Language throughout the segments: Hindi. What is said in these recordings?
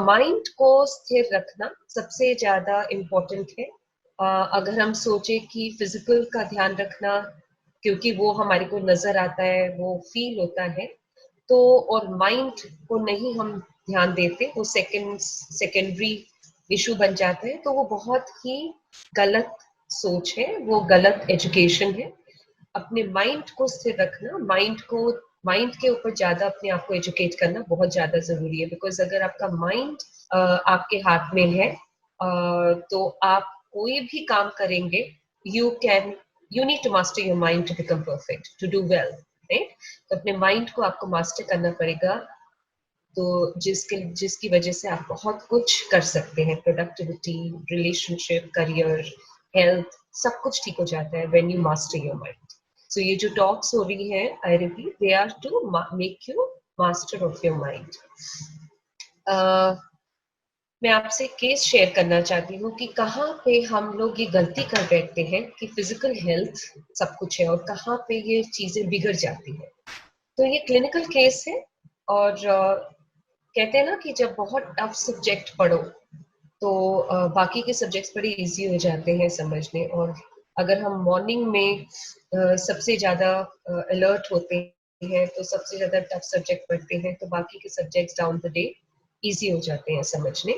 माइंड को स्थिर रखना सबसे ज्यादा इम्पोर्टेंट है। अगर हम सोचे कि फिजिकल का ध्यान रखना, क्योंकि वो हमारे को नजर आता है, वो फील होता है, तो और माइंड को नहीं हम ध्यान देते, वो सेकेंडरी इशू बन जाता है, तो वो बहुत ही गलत सोच है, वो गलत एजुकेशन है। अपने माइंड को स्थिर रखना, माइंड के ऊपर ज्यादा अपने आप को एजुकेट करना बहुत ज्यादा जरूरी है। बिकॉज अगर आपका माइंड आपके हाथ में है, तो आप कोई भी काम करेंगे, you need to master your mind to become perfect, to do well, right. तो अपने माइंड को आपको मास्टर करना पड़ेगा, तो जिसकी वजह से आप बहुत कुछ कर सकते हैं। प्रोडक्टिविटी, रिलेशनशिप, करियर, हेल्थ, सब कुछ ठीक हो जाता है when you master your mind. So ये जो टॉक्स हो रही है, I repeat, they are to make you master of your mind. मैं आपसे केस शेयर करना चाहती हूँ कि कहाँ पे हम लोग ये गलती कर बैठते हैं कि फिजिकल हेल्थ सब कुछ है और कहाँ पे ये चीजें बिगड़ जाती है। तो ये क्लिनिकल केस है, और कहते हैं ना कि जब बहुत टफ सब्जेक्ट पढ़ो तो बाकी के सब्जेक्ट्स बड़े इजी हो जाते हैं समझने। और अगर हम मॉर्निंग में सबसे ज्यादा अलर्ट होते हैं, तो सबसे ज्यादा टफ सब्जेक्ट पढ़ते हैं, तो बाकी के subjects down the day easy हो जाते हैं समझने।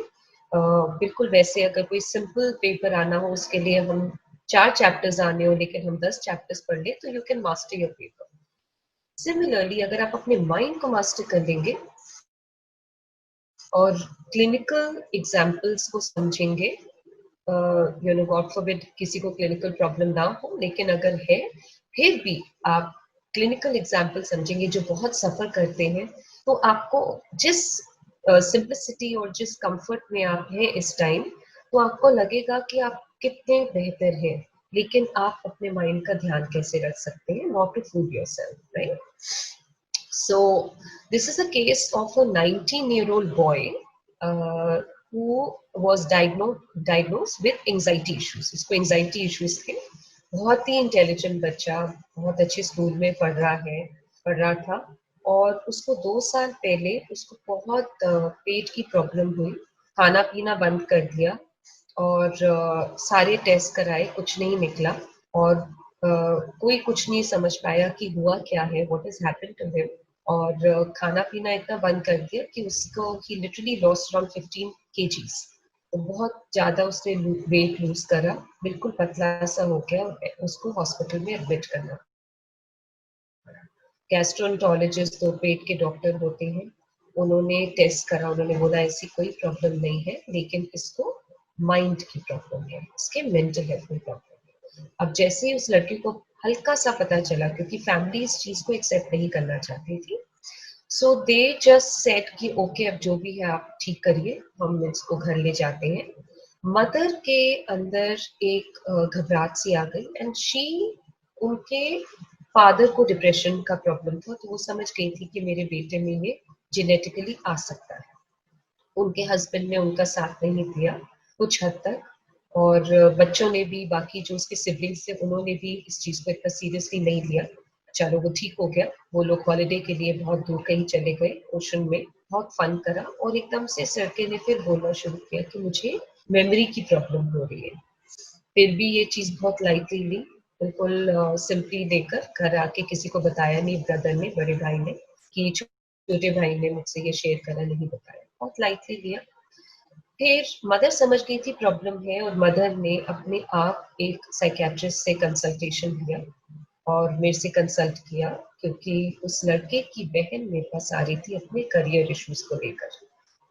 बिल्कुल वैसे अगर कोई सिंपल पेपर आना हो, उसके लिए हम 4 चैप्टर्स आने हो लेकिन हम 10 चैप्टर्स पढ़ ले, तो you can master your paper. Similarly अगर आप अपने माइंड को मास्टर कर लेंगे और क्लिनिकल एग्जाम्पल्स को समझेंगे, यू नो गॉड फॉरबिड किसी को क्लिनिकल प्रॉब्लम ना हो, लेकिन अगर है फिर भी आप क्लिनिकल एग्जाम्पल समझेंगे जो बहुत सफर करते हैं, तो आपको जिस सिंपलिसिटी और जिस कंफर्ट में आप हैं इस टाइम, तो आपको लगेगा कि आप कितने बेहतर हैं। लेकिन आप अपने माइंड का ध्यान कैसे रख सकते हैं, not to fool yourself, right. So this is a case of a 19-year-old boy who was diagnosed with anxiety issues. इसको anxiety issues थे। बहुत ही इंटेलिजेंट बच्चा, बहुत अच्छे स्कूल में पढ़ रहा था, और उसको 2 साल पहले उसको बहुत पेट की प्रॉब्लम हुई, खाना पीना बंद कर दिया, और सारे टेस्ट कराए, कुछ नहीं निकला, और कोई कुछ नहीं समझ पाया कि हुआ क्या है, what is happened to him. और खाना पीना इतना बंद कर दिया कि उसको ही लिटरली लॉस्ट अराउंड 15 kgs। तो बहुत ज्यादा उसने वेट लूज करा, बिल्कुल पतला सा हो गया, और उसको हॉस्पिटल में एडमिट करना। गैस्ट्रोएंटरोलॉजिस्ट, तो पेट के डॉक्टर होते हैं, उन्होंने टेस्ट करा, उन्होंने बोला ऐसी कोई प्रॉब्लम नहीं है, लेकिन इसको माइंड की प्रॉब्लम है, इसके मेंटल हेल्थ में प्रॉब्लम है। अब जैसे ही उस लड़के को हल्का सा पता चला, क्योंकि फैमिली इस चीज को एक्सेप्ट नहीं करना चाहती थी, सो दे जस्ट सेड कि ओके अब जो भी है आप ठीक करिए, हम इसको घर ले जाते हैं। मदर के अंदर एक घबराहट सी आ गई, एंड शी, उनके फादर को डिप्रेशन का प्रॉब्लम था, तो वो समझ गई थी कि मेरे बेटे में ये जेनेटिकली आ सकता है। उनके हस्बैंड ने उनका साथ नहीं दिया कुछ हद तक, और बच्चों ने भी, बाकी जो उसके सिबलिंग्स थे, उन्होंने भी इस चीज को इतना सीरियसली नहीं लिया। चलो वो ठीक हो गया, वो लोग हॉलिडे के लिए बहुत दूर कहीं चले गए, ओशन में बहुत फन करा, और एकदम से इस लड़के ने फिर बोलना शुरू किया कि मुझे मेमोरी की प्रॉब्लम हो रही है। फिर भी ये चीज बहुत लाइटली ली, बिल्कुल सिंपली लेकर घर आके किसी को बताया नहीं, ब्रदर ने, बड़े भाई ने, कि छोटे भाई ने मुझसे ये शेयर करा, नहीं बताया, बहुत लाइटली लिया। फिर मदर समझ गई थी प्रॉब्लम है, और मदर ने अपने आप एक साइकियाट्रिस्ट से कंसल्टेशन लिया और मेरे से कंसल्ट किया, क्योंकि उस लड़के की बहन मेरे पास आ रही थी अपने करियर इश्यूज को लेकर।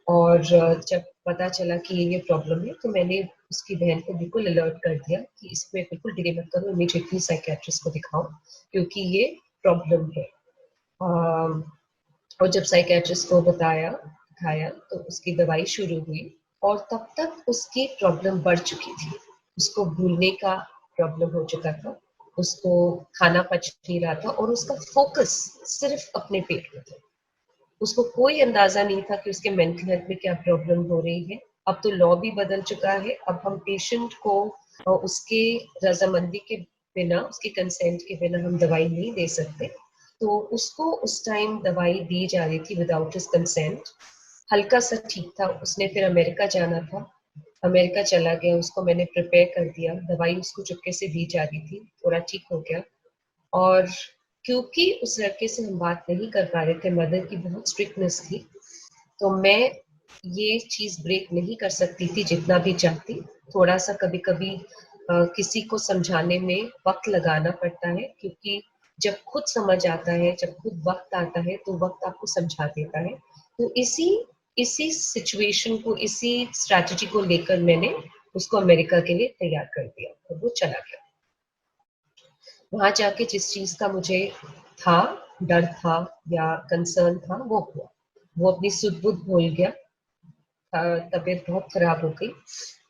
और जब पता चला कि ये प्रॉब्लम है, तो मैंने उसकी बहन को बिल्कुल अलर्ट कर दिया कि इसमें बिल्कुल डिले मत करो, इमीडिएटली साइकियाट्रिस्ट को दिखाओ, क्योंकि ये प्रॉब्लम है। और जब साइकियाट्रिस्ट को दिखाया, तो उसकी दवाई शुरू हुई, और तब तक उसकी प्रॉब्लम बढ़ चुकी थी। उसको भूलने का प्रॉब्लम हो चुका था, उसको खाना पच नहीं रहा था, और उसका फोकस सिर्फ अपने पेट में था। उसको कोई अंदाजा नहीं था कि उसके मेंटल हेल्थ में क्या प्रॉब्लम हो रही है। अब तो लॉ भी बदल चुका है, अब हम पेशेंट को उसके रजामंदी के बिना, उसके कंसेंट के बिना हम दवाई नहीं दे सकते। तो उसको उस टाइम दवाई दी जा रही थी विदाउट हिज कंसेंट। हल्का सा ठीक था, उसने फिर अमेरिका जाना था, अमेरिका चला गया, उसको मैंने प्रिपेयर कर दिया, दवाई उसको चुपके से दी जा रही थी, थोड़ा ठीक हो गया। और क्योंकि उस लड़के से हम बात नहीं कर पा रहे थे, मदर की बहुत स्ट्रिक्टनेस थी, तो मैं ये चीज ब्रेक नहीं कर सकती थी जितना भी चाहती। थोड़ा सा कभी कभी किसी को समझाने में वक्त लगाना पड़ता है, क्योंकि जब खुद समझ आता है, जब खुद वक्त आता है, तो वक्त आपको समझा देता है। तो इसी इसी सिचुएशन को, इसी स्ट्रैटेजी को लेकर मैंने उसको अमेरिका के लिए तैयार कर दिया और वो चला गया। वहां जाके जिस चीज का मुझे था, डर था या कंसर्न था, वो हुआ। वो अपनी सुध बुध भूल गया, तबीयत बहुत खराब हो गई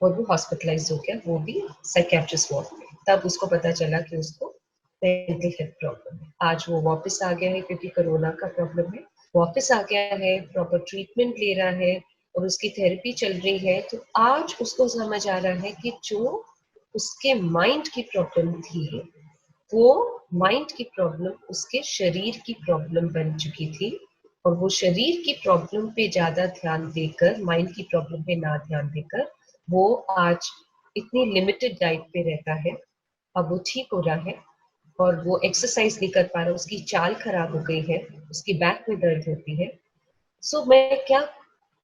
और वो हॉस्पिटलाइज हो गया, वो भी साइकेट्रिस्ट वार्ड में। तब उसको पता चला कि उसको मेंटल हेल्थ प्रॉब्लम है। आज वो वापस आ गया है, क्योंकि कोरोना का प्रॉब्लम है, वापस आ गया है, प्रॉपर ट्रीटमेंट ले रहा है और उसकी थेरेपी चल रही है। तो आज उसको समझ आ रहा है कि जो उसके माइंड की प्रॉब्लम थी, वो माइंड की प्रॉब्लम उसके शरीर की प्रॉब्लम बन चुकी थी, और वो शरीर की प्रॉब्लम पे ज्यादा ध्यान देकर, माइंड की प्रॉब्लम पे ना ध्यान देकर, वो आज इतनी लिमिटेड डाइट पे रहता है। अब वो ठीक हो रहा है और वो एक्सरसाइज नहीं कर पा रहा, उसकी चाल खराब हो गई है, उसकी बैक में दर्द होती है। सो मैं क्या,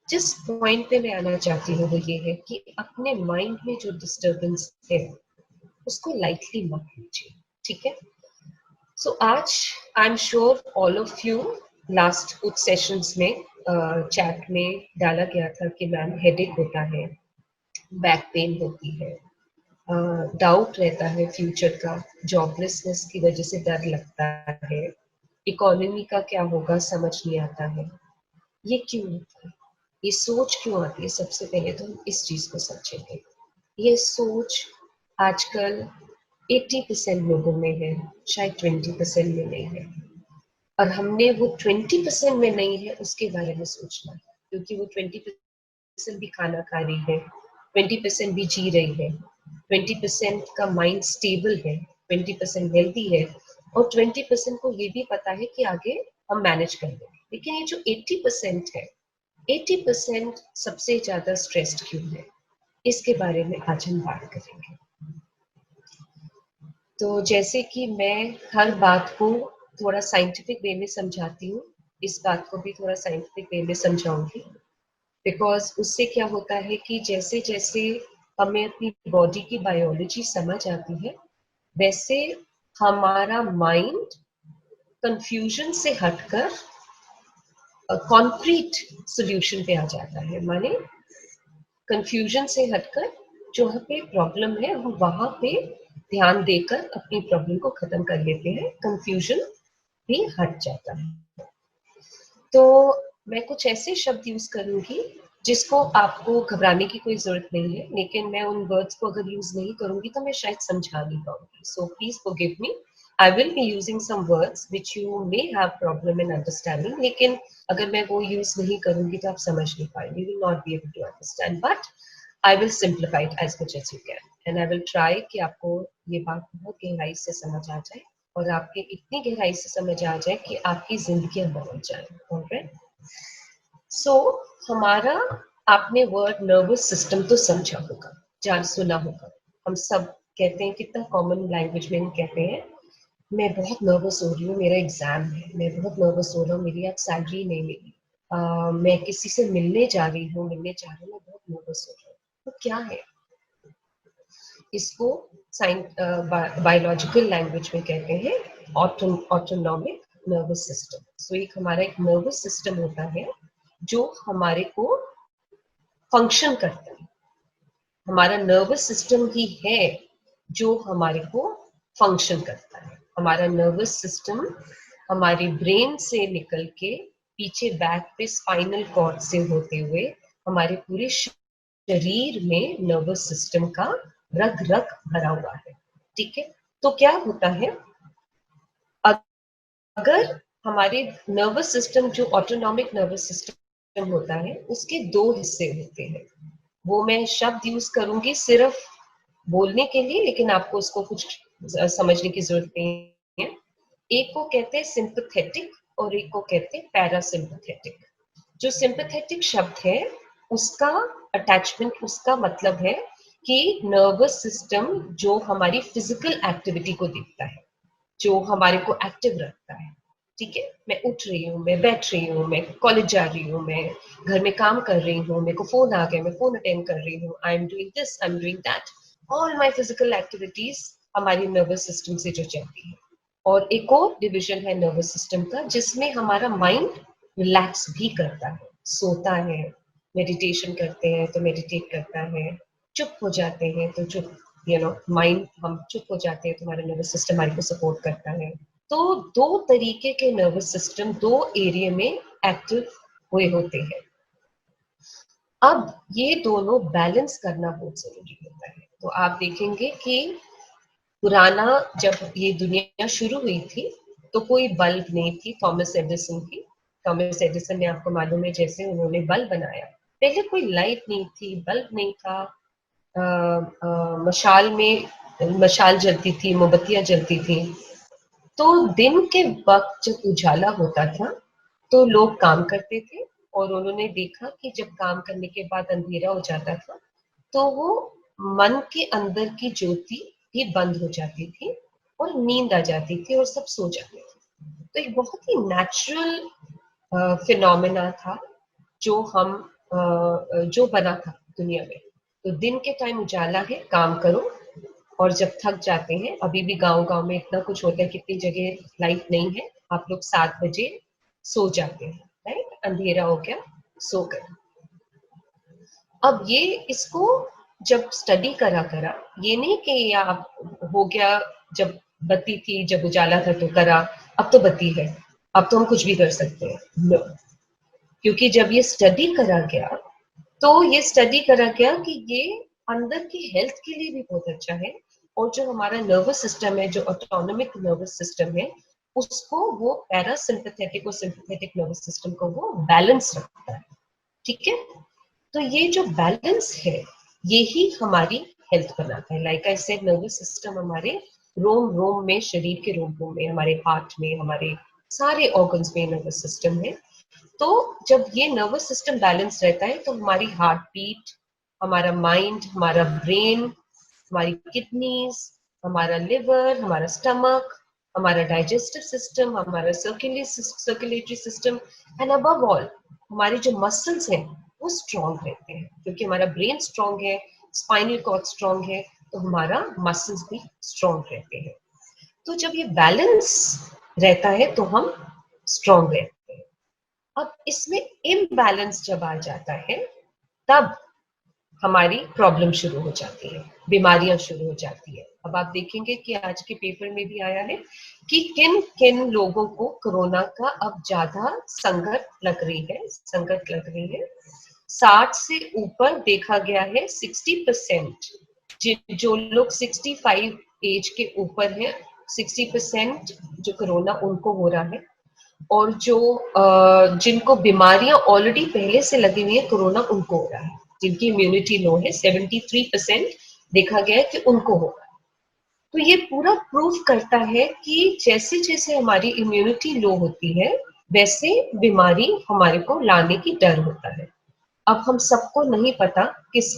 जिस पॉइंट पे मैं आना चाहती हूँ वो ये है कि अपने माइंड में जो डिस्टरबेंस है उसको लाइटली मत लीजिए, ठीक है। सो आज आई am sure all of you, last कुछ सेशंस में चैट में डाला गया था कि मैम हेडेक होता है, बैक पेन होती है, डाउट रहता है फ्यूचर का, जॉबलेसनेस की वजह से डर लगता है, इकोनॉमी का क्या होगा समझ नहीं आता है। ये क्यों होता है, ये सोच क्यों आती है? सबसे पहले तो हम इस चीज को समझेंगे। ये सोच आजकल 80% लोगों में है, शायद 20% में नहीं है। और हमने वो 20% में नहीं है उसके बारे में सोचना है, क्योंकि वो 20% भी खाना खा रही है, 20% भी जी रही है, 20% का माइंड स्टेबल है, 20% हेल्दी है, और 20% को ये भी पता है कि आगे हम मैनेज कर लेंगे। लेकिन ये जो 80% है, 80% सबसे ज्यादा स्ट्रेस्ड क्यों है, इसके बारे में आज हम बात करेंगे। तो जैसे कि मैं हर बात को थोड़ा साइंटिफिक वे में समझाती हूँ, इस बात को भी थोड़ा साइंटिफिक वे में समझाऊंगी। बिकॉज उससे क्या होता है कि जैसे जैसे हमें अपनी बॉडी की बायोलॉजी समझ आती है, वैसे हमारा माइंड कंफ्यूजन से हटकर कॉन्क्रीट सॉल्यूशन पे आ जाता है। माने कंफ्यूजन से हटकर जहाँ पे प्रॉब्लम है हम वहां पे ध्यान देकर अपनी प्रॉब्लम को खत्म कर लेते हैं, कंफ्यूजन भी हट जाता है। तो मैं कुछ ऐसे शब्द यूज करूंगी जिसको आपको घबराने की कोई जरूरत नहीं है, लेकिन मैं उन वर्ड्स को अगर यूज नहीं करूंगी तो मैं शायद समझा नहीं पाऊंगी। So please forgive me, I will be using some words which you may have problem in understanding, लेकिन अगर मैं वो यूज नहीं करूंगी तो आप समझ नहीं पाएंगे, you will not be able to understand, but I will simplify it as much as you can, and I will try कि आपको ये बात बहुत गहराई से समझ आ जाए, और आपके इतनी गहराई से समझ आ जाए कि आपकी जिंदगियां बदल जाए। ऑलराइट, सो हमारा, आपने वर्ड नर्वस सिस्टम तो समझा होगा, जान सुना होगा। हम सब कहते हैं, कितना कॉमन लैंग्वेज में हम कहते हैं, मैं बहुत नर्वस हो रही हूँ, मेरा एग्जाम है, मैं बहुत नर्वस हो रहा हूँ, मेरी आज सैलरी नहीं मिली, मैं किसी से मिलने जा रही हूँ, मैं बहुत नर्वस हो रही हूँ। तो क्या है, इसको बायोलॉजिकल लैंग्वेज में कहते हैं ऑटोनॉमिक नर्वस सिस्टम। सो एक हमारा एक नर्वस सिस्टम होता है जो हमारे को फंक्शन करता है, हमारा नर्वस सिस्टम ही है जो हमारे को फंक्शन करता है। हमारा नर्वस सिस्टम हमारे ब्रेन से निकल के पीछे बैक पे स्पाइनल कॉर्ड से होते हुए हमारे पूरे शरीर में नर्वस सिस्टम का रग रग भरा हुआ है, ठीक है। तो क्या होता है, अगर हमारे नर्वस सिस्टम, जो ऑटोनॉमिक नर्वस सिस्टम होता है, उसके दो हिस्से होते हैं। वो मैं शब्द यूज करूंगी सिर्फ बोलने के लिए, लेकिन आपको उसको कुछ समझने की जरूरत नहीं है। एक को कहते हैं सिंपैथेटिक और एक को कहते हैं पैरासिम्पैथेटिक। जो सिंपैथेटिक शब्द है उसका अटैचमेंट, उसका मतलब है कि नर्वस सिस्टम जो हमारी फिजिकल एक्टिविटी को देखता है, जो हमारे को एक्टिव रखता है। ठीक है, मैं उठ रही हूँ, मैं बैठ रही हूँ, मैं कॉलेज जा रही हूँ, मैं घर में काम कर रही हूँ, मेरे को फोन आ गया, मैं फोन अटेंड कर रही हूँ, I am doing this, I am doing that, all my physical activities हमारी नर्वस सिस्टम से जो चलती है। और एक और डिवीजन है नर्वस सिस्टम का जिसमें हमारा माइंड रिलैक्स भी करता है, सोता है, मेडिटेशन करते हैं तो मेडिटेट करता है, चुप हो जाते हैं तो चुप, माइंड, हम चुप हो जाते हैं तो हमारा नर्वस सिस्टम हमारे को सपोर्ट करता है। तो दो तरीके के नर्वस सिस्टम दो एरिया में एक्टिव हुए होते हैं। अब ये दोनों बैलेंस करना बहुत जरूरी होता है। तो आप देखेंगे कि पुराना, जब ये दुनिया शुरू हुई थी तो कोई बल्ब नहीं थी, थॉमस एडिसन की। थॉमस एडिसन ने, आपको मालूम है, जैसे उन्होंने बल्ब बनाया, पहले कोई लाइट नहीं थी, बल्ब नहीं था। मशाल में मशाल जलती थी, मोमबत्तियां जलती थी। तो दिन के वक्त जब उजाला होता था तो लोग काम करते थे, और उन्होंने देखा कि जब काम करने के बाद अंधेरा हो जाता था तो वो मन के अंदर की ज्योति भी बंद हो जाती थी और नींद आ जाती थी और सब सो जाते थे। तो एक बहुत ही नेचुरल फिनोमेना था जो हम जो बना था दुनिया में। तो दिन के टाइम उजाला है, काम करो, और जब थक जाते हैं, अभी भी गांव गांव में इतना कुछ होता है, कितनी जगह लाइट नहीं है, आप लोग 7 बजे सो जाते हैं, राइट, अंधेरा हो गया, सो गए। अब ये, इसको जब स्टडी करा करा, ये नहीं कि ये आप हो गया, जब बत्ती थी, जब उजाला था तो करा, अब तो बत्ती है, अब तो हम कुछ भी कर सकते हैं, नो। क्योंकि जब ये स्टडी करा गया तो ये स्टडी करा गया कि ये अंदर की हेल्थ के लिए भी बहुत अच्छा है, और जो हमारा नर्वस सिस्टम है, जो ऑटोनोमिक नर्वस सिस्टम है, उसको वो पैरासिम्पथेटिक और सिंपथेटिक नर्वस सिस्टम को वो बैलेंस रखता है। ठीक है, तो ये जो बैलेंस है यही हमारी हेल्थ बनाता है। Like I said, nervous system हमारे रोम रोम में, शरीर के रोम रोम में, हमारे हार्ट में, हमारे सारे ऑर्गन्स में नर्वस सिस्टम है। तो जब ये नर्वस सिस्टम बैलेंस रहता है तो हमारी हार्ट बीट, हमारा माइंड, हमारा ब्रेन, हमारी किडनीज, हमारा लिवर, हमारा स्टमक, हमारा डाइजेस्टिव सिस्टम, हमारा circulatory system, and above all हमारे जो मसल्स हैं वो स्ट्रांग रहते हैं। क्योंकि हमारा ब्रेन स्ट्रांग है, स्पाइनल कॉर्ड स्ट्रांग है, तो हमारा मसल्स भी स्ट्रांग रहते हैं। तो जब ये बैलेंस रहता है तो हम स्ट्रांग रहते हैं। अब इसमें इम्बैलेंस जब आ जाता है तब हमारी प्रॉब्लम शुरू हो जाती है, बीमारियां शुरू हो जाती है। अब आप देखेंगे कि आज के पेपर में भी आया है कि किन किन लोगों को कोरोना का अब ज्यादा संकट लग रही है। 60 से ऊपर देखा गया है, 60%, जो लोग 65 एज के ऊपर हैं, 60% जो कोरोना उनको हो रहा है। और जो जिनको बीमारियां ऑलरेडी पहले से लगी हुई है, कोरोना उनको हो रहा है। जिनकी इम्यूनिटी लो है, 73% देखा गया है कि उनको होगा। तो ये पूरा प्रूफ करता है कि जैसे जैसे हमारी इम्यूनिटी लो होती है वैसे बीमारी हमारे को लाने की डर होता है। अब हम सबको नहीं पता किस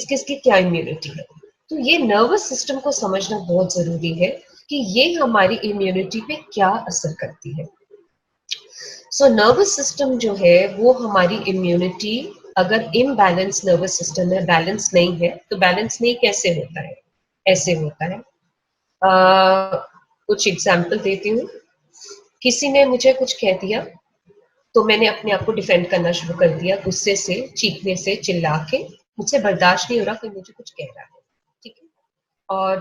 किस की क्या इम्यूनिटी है। तो ये नर्वस सिस्टम को समझना बहुत जरूरी है कि ये हमारी इम्यूनिटी पे क्या असर करती है। सो नर्वस सिस्टम जो है वो हमारी इम्यूनिटी, अगर इम्बैलेंस नर्वस सिस्टम है, बैलेंस नहीं है, तो बैलेंस नहीं कैसे होता है, ऐसे होता है। कुछ एग्जाम्पल देती हूँ। किसी ने मुझे कुछ कह दिया तो मैंने अपने आप को डिफेंड करना शुरू कर दिया, गुस्से से, चीखने से, चिल्ला के। मुझसे बर्दाश्त नहीं हो रहा कोई मुझे कुछ कह रहा है। ठीक है, और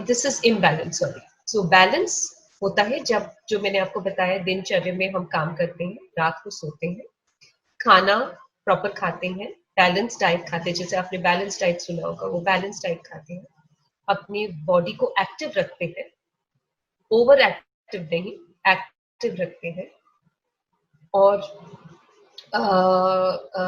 this is imbalance. Sorry, so balance होता है जब, जो मैंने आपको बताया, दिनचर्या में हम काम करते हैं, रात को सोते हैं, खाना प्रॉपर खाते हैं, बैलेंस डाइट खाते हैं, जैसे आपने बैलेंस डाइट सुना होगा, वो बैलेंस डाइट खाते हैं, अपनी बॉडी को एक्टिव रखते हैं, ओवर एक्टिव नहीं, एक्टिव रखते हैं, और अ, अ,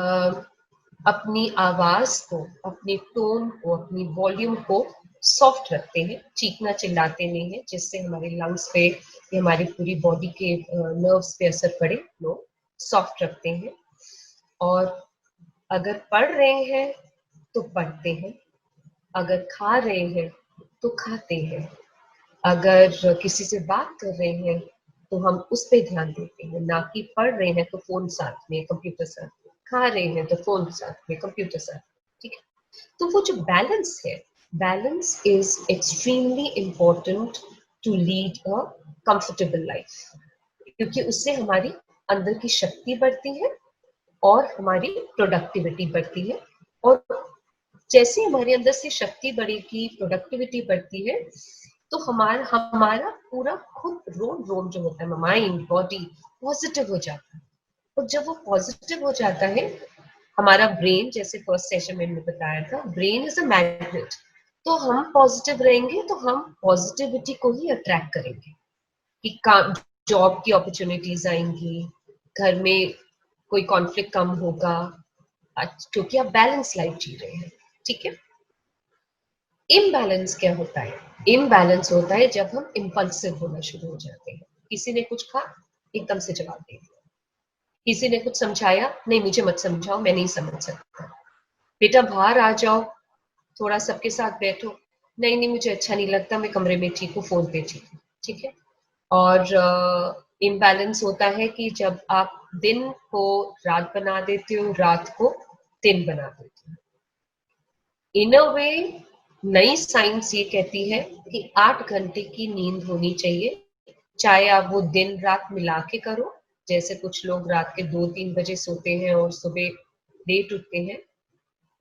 अपनी आवाज को, अपनी टोन को, अपनी वॉल्यूम को सॉफ्ट रखते हैं, चीखना चिल्लाते नहीं है जिससे हमारे लंग्स पे या हमारी पूरी बॉडी के नर्व्स पे असर पड़े। नो, सॉफ्ट रखते हैं। और अगर पढ़ रहे हैं तो पढ़ते हैं, अगर खा रहे हैं तो खाते हैं, अगर किसी से बात कर रहे हैं तो हम उस पे ध्यान देते हैं, ना कि पढ़ रहे हैं तो फोन साथ में, कंप्यूटर साथ में, खा रहे हैं तो फोन साथ में, कंप्यूटर साथ में। ठीक है, तो वो जो बैलेंस है, balance is extremely important to lead a comfortable life, क्योंकि उससे हमारी अंदर की शक्ति बढ़ती है और हमारी प्रोडक्टिविटी बढ़ती है। और जैसे हमारे अंदर से शक्ति बढ़ेगी, प्रोडक्टिविटी बढ़ती है, तो हमारा हमारा पूरा खुद रोम रोम जो होता है, माइंड बॉडी पॉजिटिव हो जाता है। और जब वो पॉजिटिव हो जाता है, हमारा ब्रेन, जैसे फर्स्ट सेशन में मैंने बताया था, ब्रेन इज अ मैग्नेट। तो हम पॉजिटिव रहेंगे तो हम पॉजिटिविटी को ही अट्रैक्ट करेंगे, कि काम, जॉब की अपॉर्चुनिटीज आएंगी, घर में कोई कॉन्फ्लिक्ट कम होगा, क्योंकि आप बैलेंस लाइफ जी रहे हैं। ठीक है। इम्बैलेंस क्या होता है? इम्बैलेंस होता है जब हम इम्पल्सिव होना शुरू हो जाते हैं। किसी ने कुछ कहा, एकदम से जवाब दे दिया। किसी ने कुछ समझाया, नहीं मुझे मत समझाओ, मैं नहीं समझ सकता। बेटा बाहर आ जाओ, थोड़ा सबके साथ बैठो, नहीं नहीं मुझे अच्छा नहीं लगता, मैं कमरे में ठीक हूँ, फोन पे ठीक हूँ। ठीक है। और इम्बैलेंस होता है कि जब आप दिन को रात बना देते हो, रात को दिन बना देते हो। इन अ वे, नई साइंस ये कहती है कि 8 घंटे की नींद होनी चाहिए, चाहे आप वो दिन रात मिला के करो। जैसे कुछ लोग रात के 2-3 बजे सोते हैं और सुबह लेट उठते हैं,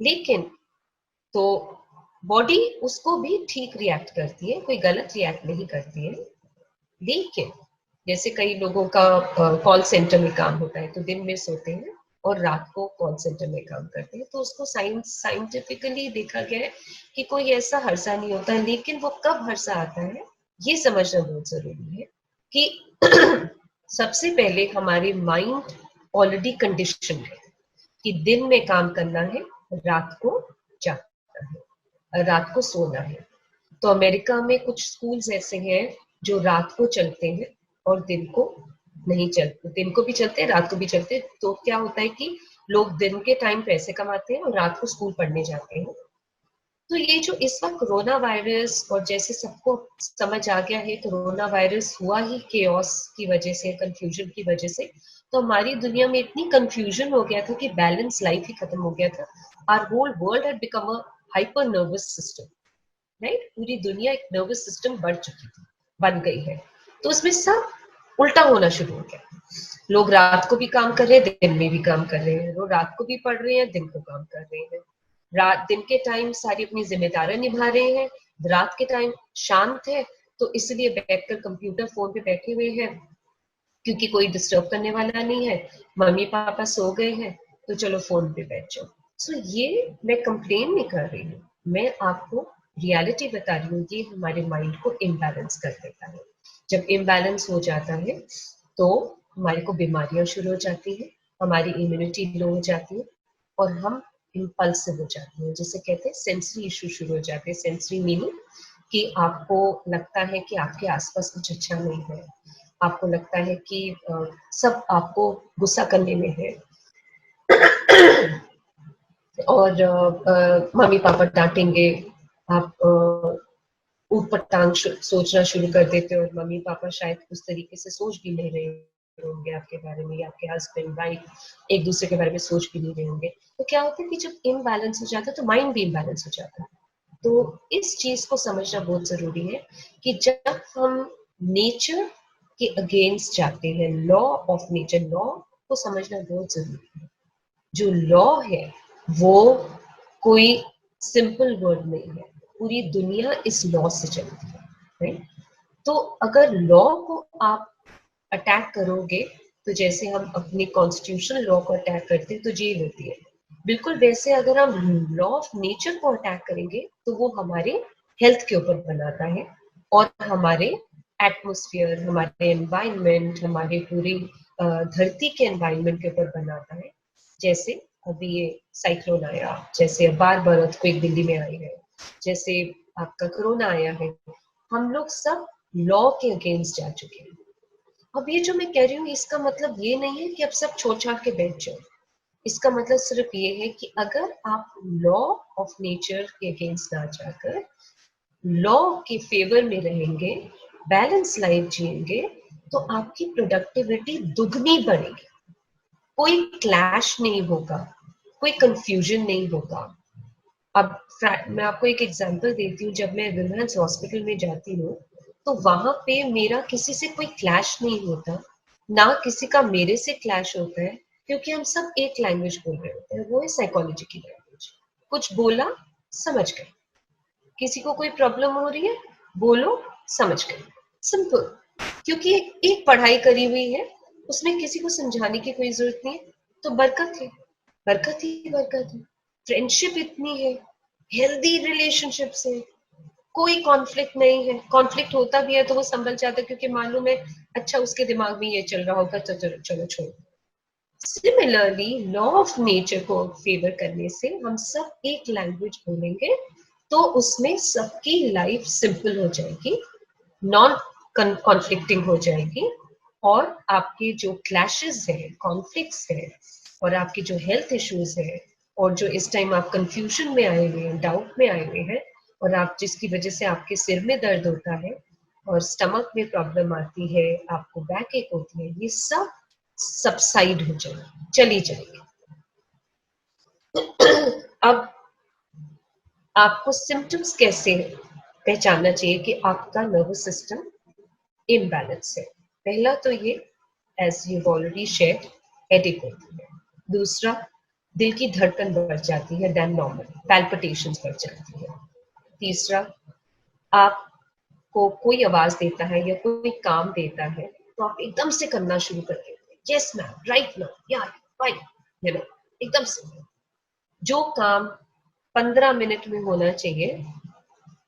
लेकिन तो बॉडी उसको भी ठीक रिएक्ट करती है, कोई गलत रिएक्ट नहीं करती है। लेकिन जैसे कई लोगों का कॉल सेंटर में काम होता है, तो दिन में सोते हैं और रात को कॉल सेंटर में काम करते हैं, तो उसको साइंटिफिकली देखा गया है कि कोई ऐसा हर्षा नहीं होता है। लेकिन वो कब हर्षा आता है, ये समझना बहुत जरूरी है कि सबसे पहले हमारे माइंड ऑलरेडी कंडीशन है कि दिन में काम करना है, रात को जागना है, रात को सोना है। तो अमेरिका में कुछ स्कूल्स ऐसे हैं जो रात को चलते हैं और दिन को नहीं चलते, दिन को भी चलते हैं, रात को भी चलते हैं। तो क्या होता है कि लोग दिन के टाइम पैसे कमाते हैं और रात को स्कूल पढ़ने जाते हैं। तो ये जो इस वक्त कोरोना वायरस, और जैसे सबको समझ आ गया है कोरोना वायरस हुआ ही केओस की वजह से, कंफ्यूजन की वजह से, तो हमारी दुनिया में इतनी कंफ्यूजन हो गया था कि बैलेंस लाइफ ही खत्म हो गया था। Our whole world had become a hyper nervous system, right? पूरी दुनिया एक नर्वस सिस्टम बढ़ चुकी थी, बन गई है। तो उसमें सब उल्टा होना शुरू हो गया। लोग रात को भी काम कर रहे हैं, दिन में भी काम कर रहे हैं, लोग रात को भी पढ़ रहे हैं, दिन को काम कर रहे हैं। रात दिन के टाइम सारी अपनी जिम्मेदारियां निभा रहे हैं, रात के टाइम शांत है, तो इसलिए बैठकर कंप्यूटर फोन पे बैठे हुए हैं, क्योंकि कोई डिस्टर्ब करने वाला नहीं है, मम्मी पापा सो गए हैं, तो चलो फोन पे बैठ जाओ। सो ये मैं कंप्लेन नहीं कर रही हूँ, मैं आपको रियलिटी बता रही हूँ। ये हमारे माइंड को इम्बैलेंस कर देता है। जब इम्बैलेंस हो जाता है तो हमारे को बीमारियां शुरू हो जाती है, हमारी इम्यूनिटी लो हो जाती है, और हम इम्पल्सिव हो जाते हैं, जिसे कहते हैं सेंसरी इशू शुरू हो जाते हैं। सेंसरी मीनिंग कि आपको लगता है कि आपके आसपास कुछ अच्छा नहीं है, आपको लगता है कि सब आपको गुस्सा करने में है, और मम्मी पापा डांटेंगे, आप ऊट पटांग सोचना शुरू कर देते हो, और मम्मी पापा शायद उस तरीके से सोच भी नहीं रहे होंगे आपके बारे में, या आपके हस्बैंड वाइफ एक दूसरे के बारे में सोच भी नहीं रहे होंगे। तो क्या होता है कि जब इम्बैलेंस हो जाता है तो माइंड भी इम्बैलेंस हो जाता है। तो इस चीज को समझना बहुत जरूरी है कि जब हम नेचर के अगेंस्ट जाते हैं, लॉ ऑफ नेचर, लॉ को समझना बहुत जरूरी है। जो लॉ है वो कोई सिंपल वर्ड नहीं है, पूरी दुनिया इस लॉ से चलती है, राइट? तो अगर लॉ को आप अटैक करोगे, तो जैसे हम अपनी कॉन्स्टिट्यूशनल लॉ को अटैक करते हैं तो जेल होती है, बिल्कुल वैसे अगर हम लॉ ऑफ नेचर को अटैक करेंगे तो वो हमारे हेल्थ के ऊपर बनाता है, और हमारे एटमोस्फियर, हमारे एनवायरनमेंट, हमारे पूरी धरती के एनवायरनमेंट के ऊपर बनाता है। जैसे अभी ये साइक्लोन आया, जैसे बार बार अर्थक्वेक दिल्ली में आई है, जैसे आपका कोरोना आया है, हम लोग सब लॉ के अगेंस्ट जा चुके हैं। अब ये जो मैं कह रही हूँ इसका मतलब ये नहीं है कि अब सब छोड़ छाड़ के बैठ जाओ। इसका मतलब सिर्फ ये है कि अगर आप लॉ ऑफ नेचर के अगेंस्ट ना जाकर लॉ के फेवर में रहेंगे, बैलेंस लाइफ जिएंगे, तो आपकी प्रोडक्टिविटी दुगनी बढ़ेगी। कोई क्लैश नहीं होगा, कोई कंफ्यूजन नहीं होगा। अब मैं आपको एक एग्जांपल देती हूँ। जब मैं विमेंस हॉस्पिटल में जाती हूँ तो वहां पे मेरा किसी से कोई क्लैश नहीं होता, ना किसी का मेरे से क्लैश होता है, क्योंकि हम सब एक लैंग्वेज बोल रहे होते हैं, वो है साइकोलॉजी की लैंग्वेज। कुछ बोला, समझ गए। किसी को कोई प्रॉब्लम हो रही है, बोलो, समझ गए। सिंपल। क्योंकि एक पढ़ाई करी हुई है, उसमें किसी को समझाने की कोई जरूरत नहीं है, तो बरकत है, बरकत ही बरकत है। फ्रेंडशिप इतनी है, हेल्दी रिलेशनशिप है, कोई कॉन्फ्लिक्ट नहीं है। कॉन्फ्लिक्ट होता भी है तो वो संभल जाता है, क्योंकि मालूम है अच्छा उसके दिमाग में ये चल रहा होगा, तो चलो चलो छोड़ो। सिमिलरली लॉ ऑफ नेचर को फेवर करने से हम सब एक लैंग्वेज बोलेंगे, तो उसमें सबकी लाइफ सिंपल हो जाएगी, नॉन कॉन्फ्लिक्टिंग हो जाएगी, और आपके जो क्लैशेस है, कॉन्फ्लिक्ट्स है, और आपके जो हेल्थ इश्यूज है, और जो इस टाइम आप कंफ्यूजन में आए हुए हैं, डाउट में आए हुए हैं, और आप जिसकी वजह से आपके सिर में दर्द होता है और स्टमक में प्रॉब्लम आती है, आपको बैक एक होती है, ये सब सबसाइड हो जाएगी, चली जाएगी। अब आपको सिम्टम्स कैसे पहचानना चाहिए कि आपका नर्वस सिस्टम इम्बैलेंस है? पहला तो ये, as you already share, headache होती है। दूसरा, दिल की धड़कन बढ़ जाती है देन नॉर्मल, पैल्पिटेशंस बढ़ जाती है। तीसरा, आपको कोई आवाज देता है या कोई काम देता है तो आप एकदम से करना शुरू कर देते हैं, यस मैम, राइट नाउ, या फाइन, एकदम से। जो काम 15 मिनट में होना चाहिए,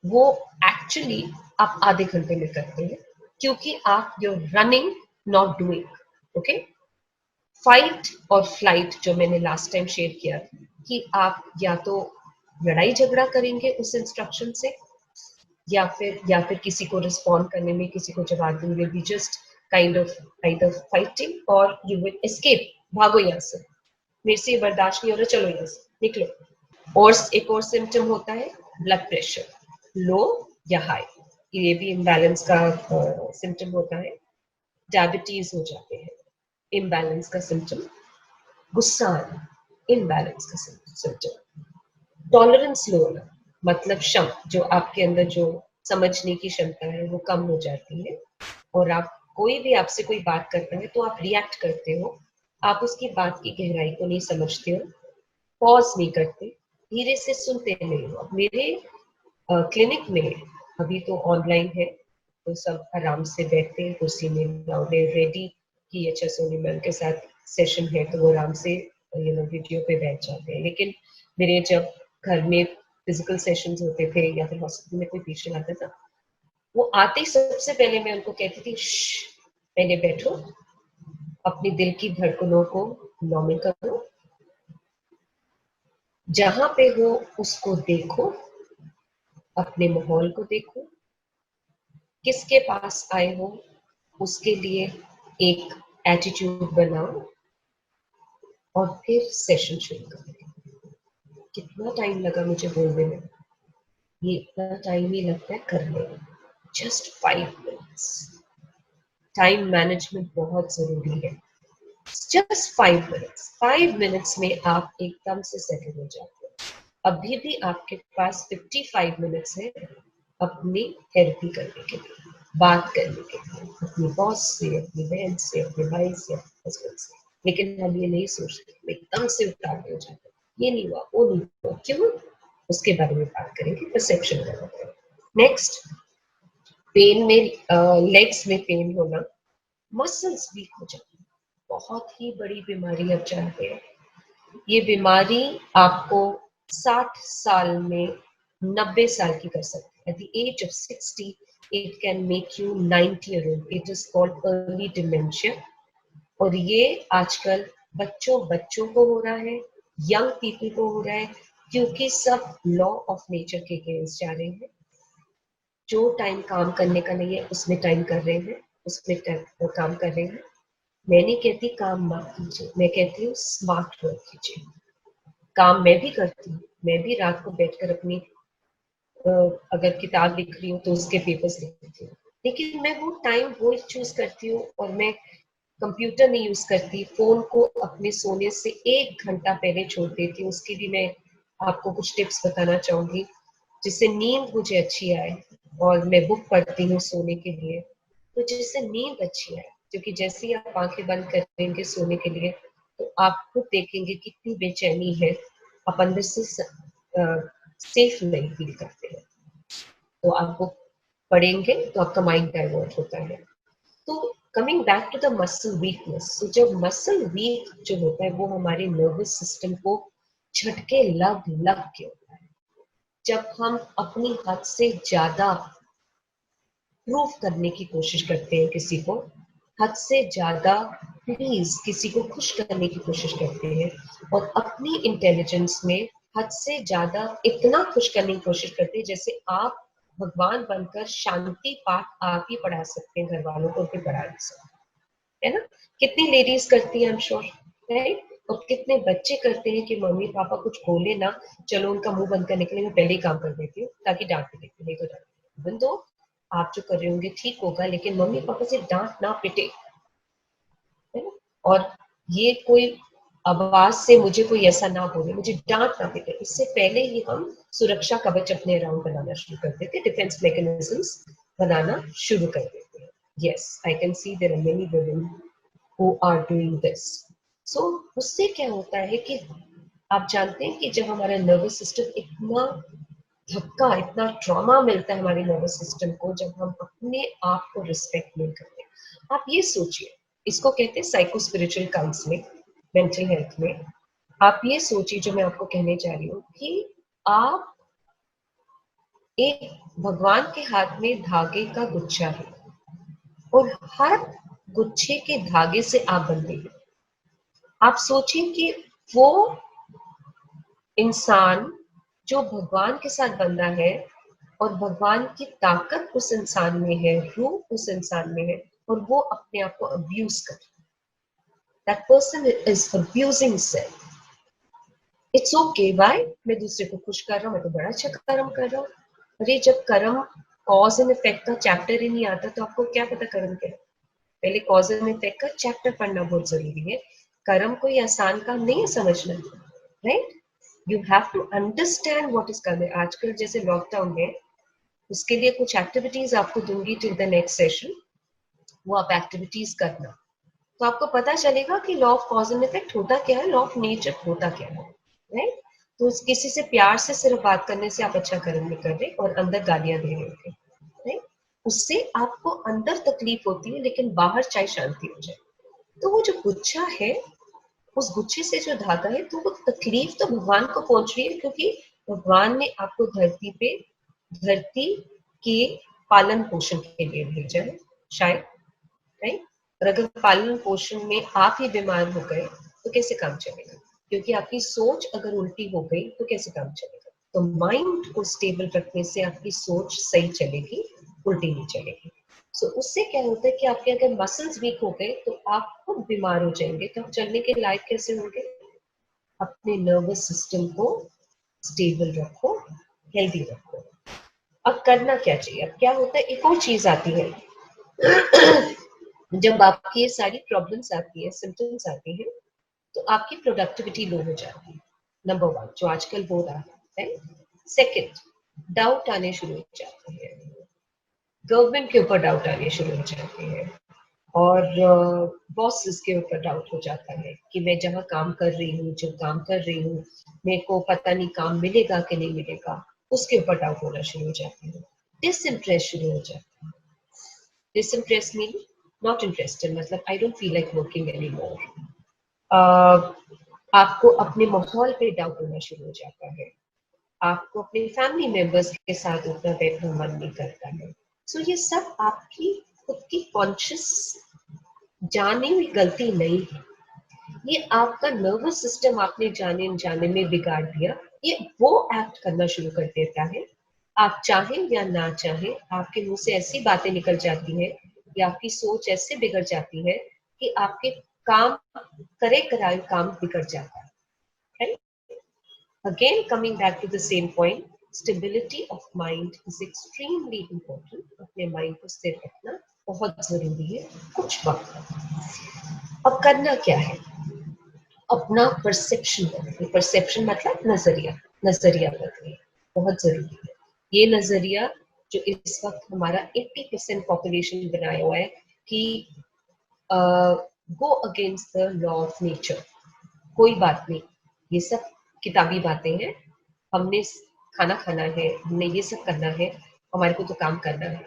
वो एक्चुअली आप आधे घंटे में करते हैं, क्योंकि आप you're running, not doing. Okay. Fight और फ्लाइट जो मैंने लास्ट टाइम शेयर किया, कि आप या तो लड़ाई झगड़ा करेंगे उस इंस्ट्रक्शन से, या फिर किसी को रिस्पॉन्ड करने में, किसी को जवाब देंगे, be just kind of either fighting और यू विल एस्केप, भागो यहाँ से, मेरे से ये बर्दाश्त नहीं हो रहा, चलो यहाँ से निकलो। और एक और सिम्टम होता है ब्लड प्रेशर, लो या हाई, ये भी इम्बैलेंस का सिम्टम होता है। डायबिटीज हो जाते हैं, इम्बैलेंस का सिम्टम। गुस्सा आना, इम्बैलेंस का सिम्टम। टॉलरेंस लो होना, मतलब जो आपके अंदर जो समझने की क्षमता है वो कम हो जाती है, और आप कोई भी आपसे कोई बात करता है तो आप रिएक्ट करते हो, आप उसकी बात की गहराई को नहीं समझते हो, पॉज नहीं करते, धीरे से सुनते नहीं हो। मेरे क्लिनिक में अभी तो ऑनलाइन है, तो सब आराम से बैठते हैं कुर्सी में, रेडी कि अच्छा सोनी मैम के साथ सेशन है तो वो आराम से वीडियो पे बैठ जाते हैं। लेकिन मेरे जब घर में फिजिकल सेशंस होते थे या फिर हॉस्पिटल में कोई पेशेंट आता था, वो आते ही सबसे पहले मैं उनको कहती थी, पहले बैठो, अपनी दिल की धड़कनों को नॉर्मल करो, जहां पे हो उसको देखो, अपने माहौल को देखो, किसके पास आए हो उसके लिए एक एटीट्यूड बनाओ, और फिर सेशन शुरू करो। कितना टाइम लगा मुझे बोलने में? ये इतना टाइम ही लगता है करने में, जस्ट 5 मिनट्स। टाइम मैनेजमेंट बहुत जरूरी है। जस्ट 5 मिनट्स, 5 मिनट्स में आप एकदम से सेटल हो जाते हो। अभी भी आपके पास 55 मिनट्स है अपनी थेरेपी करने के लिए, बात करने के लिए, अपनी बॉस से, अपनी बहन से, अपने भाई से, अपने हस्बैंड से। लेकिन हम ये नहीं सोचते, हम एकदम से उतावले हो जाते, ये नहीं हुआ, वो नहीं हुआ, क्यों? उसके बारे में बात करेंगे, परसेप्शन बनाते हैं। नेक्स्ट, पेन में, लेग्स में पेन होना, मसल्स वीक हो जाना, बहुत ही बड़ी बीमारी आप जानते हैं। ये बीमारी आपको 60 साल में 90 साल की कर सकती है। At the age of 60, it can make you 90 year old. It is called early dementia. और ये आजकल बच्चों बच्चों को हो रहा है, यंग पीपल को हो रहा है, क्योंकि सब लॉ ऑफ नेचर के अगेंस्ट जा रहे हैं। जो टाइम काम करने का नहीं है उसमें टाइम कर रहे हैं, उसमें काम कर रहे हैं। मैं नहीं कहती काम मत कीजिए, मैं कहती हूँ स्मार्ट वर्क कीजिए। काम मैं भी करती हूँ, मैं भी रात को बैठकर अपनी अगर किताब लिख रही हूँ तो उसके पेपर्स लिखती हूँ, लेकिन मैं वो टाइम वो चूज करती हूँ और मैं कंप्यूटर नहीं यूज करती। फोन को अपने सोने से 1 घंटा पहले छोड़ देती हूँ। उसकी भी मैं आपको कुछ टिप्स बताना चाहूंगी जिससे नींद मुझे अच्छी आए। और मैं बुक पढ़ती हूँ सोने के लिए, तो जिससे नींद अच्छी आए, क्योंकि जैसे ही आप आंखें बंद करेंगे सोने के लिए तो आप खुद देखेंगे कितनी बेचैनी है, आप अंदर से सेफ नहीं फील करते हैं। तो आप बुक पढ़ेंगे तो आपका माइंड डाइवर्ट होता है। तो coming back to the muscle weakness, तो जब मसल वीक जो होता है वो हमारे नर्वस सिस्टम को झटके लग लग के होता है। जब हम अपनी हद से ज्यादा प्रूव करने की कोशिश करते हैं किसी को, हद से ज्यादा प्लीज किसी को खुश करने की कोशिश करते हैं और अपनी इंटेलिजेंस में हद से ज्यादा इतना खुश करने की कोशिश करते हैं जैसे आप भगवान बनकर शांति पाठ आप ही पढ़ा सकते हैं, घर वालों को भी पढ़ा सकते हैं, है ना? कितनी लेडीज करती हैं, आई एम श्योर, राइट? और कितने बच्चे करते हैं कि मम्मी पापा कुछ बोले ना, चलो उनका मुंह बंद करने के लिए मैं पहले ही काम कर देती हूँ ताकि डांट पिटे, नहीं तो डांट इवन दो आप जो कर रहे होंगे ठीक होगा, लेकिन मम्मी पापा से डांट ना पिटे, है ना? और ये कोई आवाज से मुझे कोई ऐसा ना बोले, मुझे डांट ना पिटे, इससे पहले ही हम सुरक्षा कवच अपने अराउंड बनाना शुरू कर देते, डिफेंस मैकेनिज्म्स बनाना शुरू कर देते हैं। Yes, I can see there are many women who are doing this. So उससे क्या होता है कि आप जानते हैं कि जब हमारा नर्वस सिस्टम इतना धक्का, इतना ट्रॉमा मिलता है हमारे नर्वस सिस्टम को जब हम अपने आप को रिस्पेक्ट नहीं करते। आप ये सोचिए, इसको कहते हैं psycho spiritual counselling mental health में। आप ये सोचिए जो मैं आपको कहने जा रही हूँ कि आप एक भगवान के हाथ में धागे का गुच्छा है और हर गुच्छे के धागे से आप बंधे हैं। आप सोचिए कि वो इंसान जो भगवान के साथ बंधा है और भगवान की ताकत उस इंसान में है, रूह उस इंसान में है, और वो अपने आप को अब्यूज कर, that person is abusing self. It's okay, bye, मैं दूसरे को खुश कर रहा हूँ, मैं तो बड़ा अच्छा कर्म कर रहा हूँ। अरे जब कर्म कॉज एंड इफेक्ट का चैप्टर ही नहीं आता तो आपको क्या पता कर्म क्या है? पहले कॉज एंड इफेक्ट का चैप्टर पढ़ना बहुत जरूरी है। कर्म कोई आसान काम नहीं है समझना, right? You have to understand what is karma. आजकल जैसे लॉकडाउन है, उसके लिए कुछ एक्टिविटीज आपको दूंगी टिल द नेक्स्ट सेशन, वो आप एक्टिविटीज करना, तो आपको पता चलेगा कि law of cause and effect होता क्या है, लॉ ऑफ नेचर होता क्या है, राइट? तो किसी से प्यार से सिर्फ बात करने से आप अच्छा कर्म नहीं कर रहे और अंदर गालियां दे रहे होते, राइट? उससे आपको अंदर तकलीफ होती है लेकिन बाहर चाहे शांति हो जाए। तो वो जो गुच्छा है, उस गुच्छे से जो धागा है, तो वो तकलीफ तो भगवान को पहुंच रही है क्योंकि भगवान ने आपको धरती के पालन पोषण के लिए भेजा है शायद, राइट? और अगर पालन पोषण में आप ही बीमार हो गए तो कैसे काम चलेगा? क्योंकि आपकी सोच अगर उल्टी हो गई तो कैसे काम चलेगा? तो माइंड को स्टेबल रखने से आपकी सोच सही चलेगी, उल्टी नहीं चलेगी। सो उससे क्या होता है कि आपके अगर मसल्स वीक हो गए तो आप खुद बीमार हो जाएंगे, तो आप चलने के लायक कैसे होंगे? अपने नर्वस सिस्टम को स्टेबल रखो, हेल्दी रखो। अब करना क्या चाहिए? अब क्या होता है, एक और चीज आती है जब आपकी ये सारी प्रॉब्लम्स आती है, सिम्टम्स आती हैं, तो आपकी प्रोडक्टिविटी लो हो जाती है, नंबर वन, जो आजकल हो रहा है। सेकंड, डाउट आने शुरू हो जाते हैं, गवर्नमेंट के ऊपर डाउट आने शुरू हो जाते हैं, और बॉसेस के ऊपर डाउट हो जाता है कि मैं जहाँ काम कर रही हूँ, जो काम कर रही हूँ, मेरे को पता नहीं काम मिलेगा कि नहीं मिलेगा, उसके ऊपर डाउट होना शुरू हो जाती है। डिसइंटरेस्ट शुरू हो जाता है। डिसइंटरेस्ट मीन नॉट इंटरेस्टेड, मतलब I don't feel like working any more. आपको अपने माहौल पे डाउट होना शुरू हो जाता है, आपको अपने फैमिली मेंबर्स के साथ उठना बैठना मन नहीं करता है। सो ये सब आपकी खुद की कॉन्शियस जाने हुई गलती नहीं है, ये आपका नर्वस सिस्टम आपने जाने अनजाने में बिगाड़ दिया। ये वो एक्ट करना शुरू कर देता है आप चाहें या ना चाहें, आपके मुंह से ऐसी बातें निकल जाती हैं या आपकी सोच ऐसे बिगड़ जाती है कि आपके काम करे कराए काम बिगड़ जाता है, right? Again, coming back to the same point, stability of mind is extremely important. अपने माइंड को स्थिर रखना बहुत जरूरी है कुछ वक्त। अब करना क्या है, अपना परसेप्शन बदलिए। परसेप्शन मतलब नजरिया, नजरिया बदलिए, बहुत जरूरी है। ये नजरिया जो इस वक्त हमारा 80% पॉपुलेशन बनाया हुआ है कि go against the law of nature, कोई बात नहीं, ये सब किताबी बातें हैं, हमने खाना खाना है, हमने ये सब करना है, हमारे को तो काम करना है।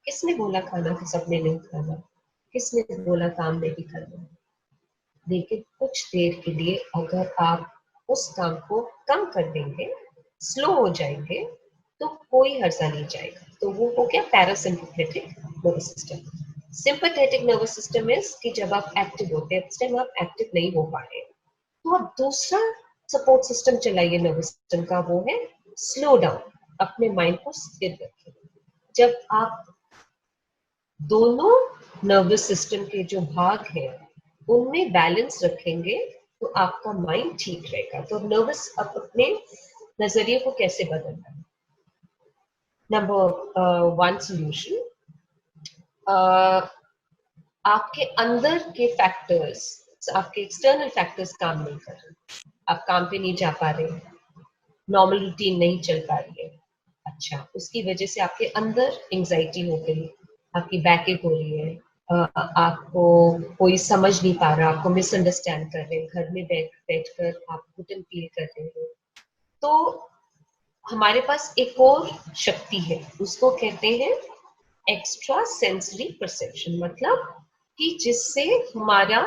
किसने बोला खाना कि सबने नहीं खाना, किसने बोला काम नहीं करना। लेकिन कुछ देर के लिए अगर आप उस काम को कम कर देंगे, स्लो हो जाएंगे, तो कोई हर्जा नहीं जाएगा। तो वो हो गया parasympathetic nervous system. Sympathetic nervous system is कि जब आप एक्टिव होते हैं, इस टाइम आप एक्टिव नहीं हो पा रहे, तो आप दूसरा सपोर्ट सिस्टम चलाइए नर्वस सिस्टम का, वो है स्लो डाउन, अपने माइंड को स्थिर रखिए। जब आप दोनों नर्वस सिस्टम के जो भाग हैं उनमें बैलेंस रखेंगे तो आपका माइंड ठीक रहेगा। तो नर्वस, अब अपने नजरिए को कैसे बदलना है। नंबर वन सोल्यूशन, आपके अंदर के फैक्टर्स, आपके एक्सटर्नल फैक्टर्स काम नहीं कर रहे, आप काम पे नहीं जा पा रहे, नॉर्मल रूटीन नहीं चल पा रही है। अच्छा, उसकी वजह से आपके अंदर एंजाइटी हो गई, आपकी बैकेक हो रही है, आपको कोई समझ नहीं पा रहा, आपको मिसअंडरस्टैंड कर रहे हैं, घर में बैठकर आप घुटन फील कर रहे हो, तो हमारे पास एक और शक्ति है, उसको कहते हैं एक्स्ट्रा सेंसरी परसेप्शन। मतलब कि जिससे हमारा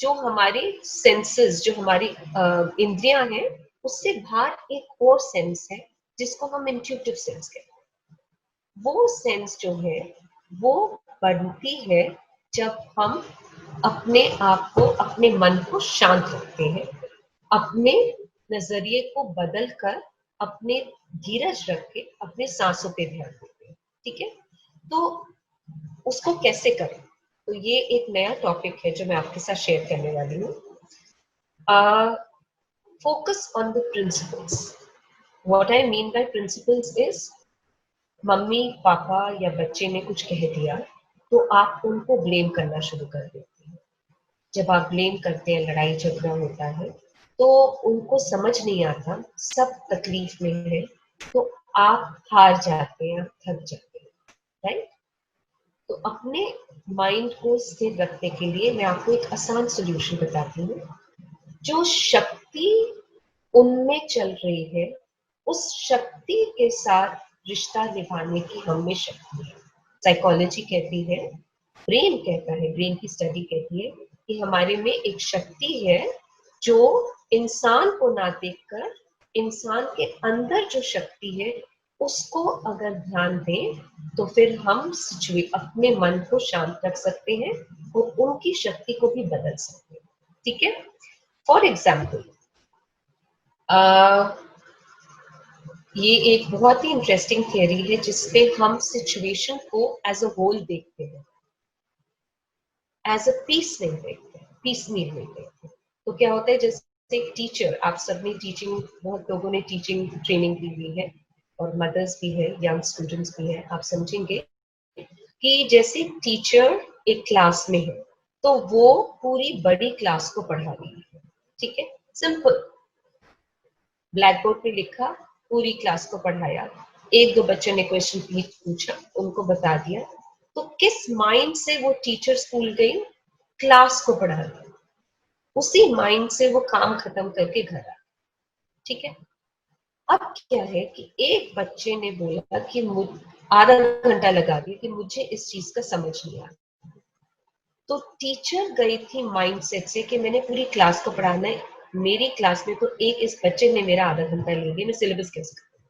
जो हमारे सेंसेस, जो हमारी इंद्रियां हैं, उससे बाहर एक और सेंस है जिसको हम इंट्यूटिव सेंस कहते हैं। वो सेंस जो है वो बनती है जब हम अपने आप को, अपने मन को शांत रखते हैं, अपने नजरिए को बदल कर, अपने धीरज रख के अपने सांसों पे ध्यान देते हैं। ठीक है, तो उसको कैसे करें, तो ये एक नया टॉपिक है जो मैं आपके साथ शेयर करने वाली हूँ। Focus on the principles. What I mean by principles is, mummy papa या बच्चे ने कुछ कह दिया तो आप उनको ब्लेम करना शुरू कर देते हैं। जब आप ब्लेम करते हैं, लड़ाई झगड़ा होता है, तो उनको समझ नहीं आता, सब तकलीफ में है, तो आप हार जाते हैं, थक जाते हैं, राइट। तो अपने माइंड को स्थिर रखने के लिए मैं आपको एक आसान सोल्यूशन बताती हूँ। जो शक्ति उनमें चल रही है, उस शक्ति के साथ रिश्ता निभाने की हम में शक्ति है। साइकोलॉजी कहती है, ब्रेन कहता है, ब्रेन की स्टडी कहती है कि हमारे में एक शक्ति है जो इंसान को ना देखकर, इंसान के अंदर जो शक्ति है उसको अगर ध्यान दें तो फिर हम अपने मन को शांत रख सकते हैं और उनकी शक्ति को भी बदल सकते हैं। ठीक है, फॉर एग्जाम्पल, ये एक बहुत ही इंटरेस्टिंग थियरी है जिसपे हम सिचुएशन को एज अ होल देखते हैं, एज अ पीस नहीं देखते, पीस मील नहीं देखते। तो क्या होता है, जैसे एक टीचर, आप सबने टीचिंग, बहुत लोगों ने टीचिंग ट्रेनिंग ली हुई है और मदर्स भी है, यंग स्टूडेंट्स भी है, आप समझेंगे कि जैसे टीचर एक क्लास में है तो वो पूरी बड़ी क्लास को पढ़ा रही है। ठीक है, सिंपल, ब्लैक बोर्ड पे लिखा, पूरी क्लास को पढ़ाया, एक दो बच्चों ने क्वेश्चन पूछा, उनको बता दिया, तो किस माइंड से वो टीचर स्कूल गई, क्लास को पढ़ा रही, उसी माइंड से वो काम खत्म करके घर आ। ठीक है, अब क्या है कि एक बच्चे ने बोला कि आधा घंटा लगा दिया कि मुझे इस चीज का समझ नहीं आया, तो टीचर गई थी माइंडसेट से कि मैंने पूरी क्लास को पढ़ाना है, मेरी क्लास में तो एक इस बच्चे ने मेरा आधा घंटा ले लिया, मैं सिलेबस कैसे करूं,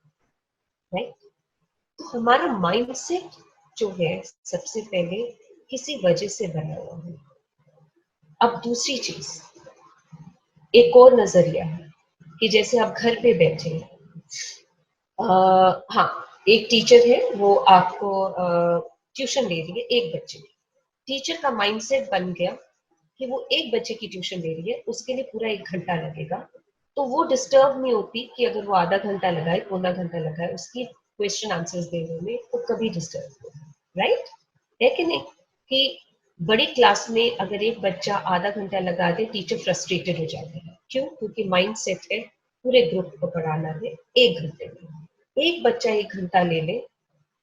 राइट। तो हमारा माइंडसेट जो है सबसे पहले किसी वजह से बना हुआ है। अब दूसरी चीज, एक और नजरिया है कि जैसे आप घर पे बैठे, हाँ, एक टीचर है, वो आपको ट्यूशन ले रही है एक बच्चे की। टीचर का माइंडसेट बन गया कि वो एक बच्चे की ट्यूशन ले रही है, उसके लिए पूरा 1 घंटा लगेगा। तो वो डिस्टर्ब नहीं होती कि अगर वो आधा घंटा लगाए, पौना घंटा लगाए उसकी क्वेश्चन आंसर्स देने में, वो कभी डिस्टर्ब नहीं, राइट है कि नहीं? कि बड़ी क्लास में अगर एक बच्चा आधा घंटा लगा दे, टीचर फ्रस्ट्रेटेड हो जाते हैं। क्यों? क्योंकि माइंड सेट है पूरे ग्रुप को पढ़ाना है 1 घंटे में। एक बच्चा 1 घंटा ले ले,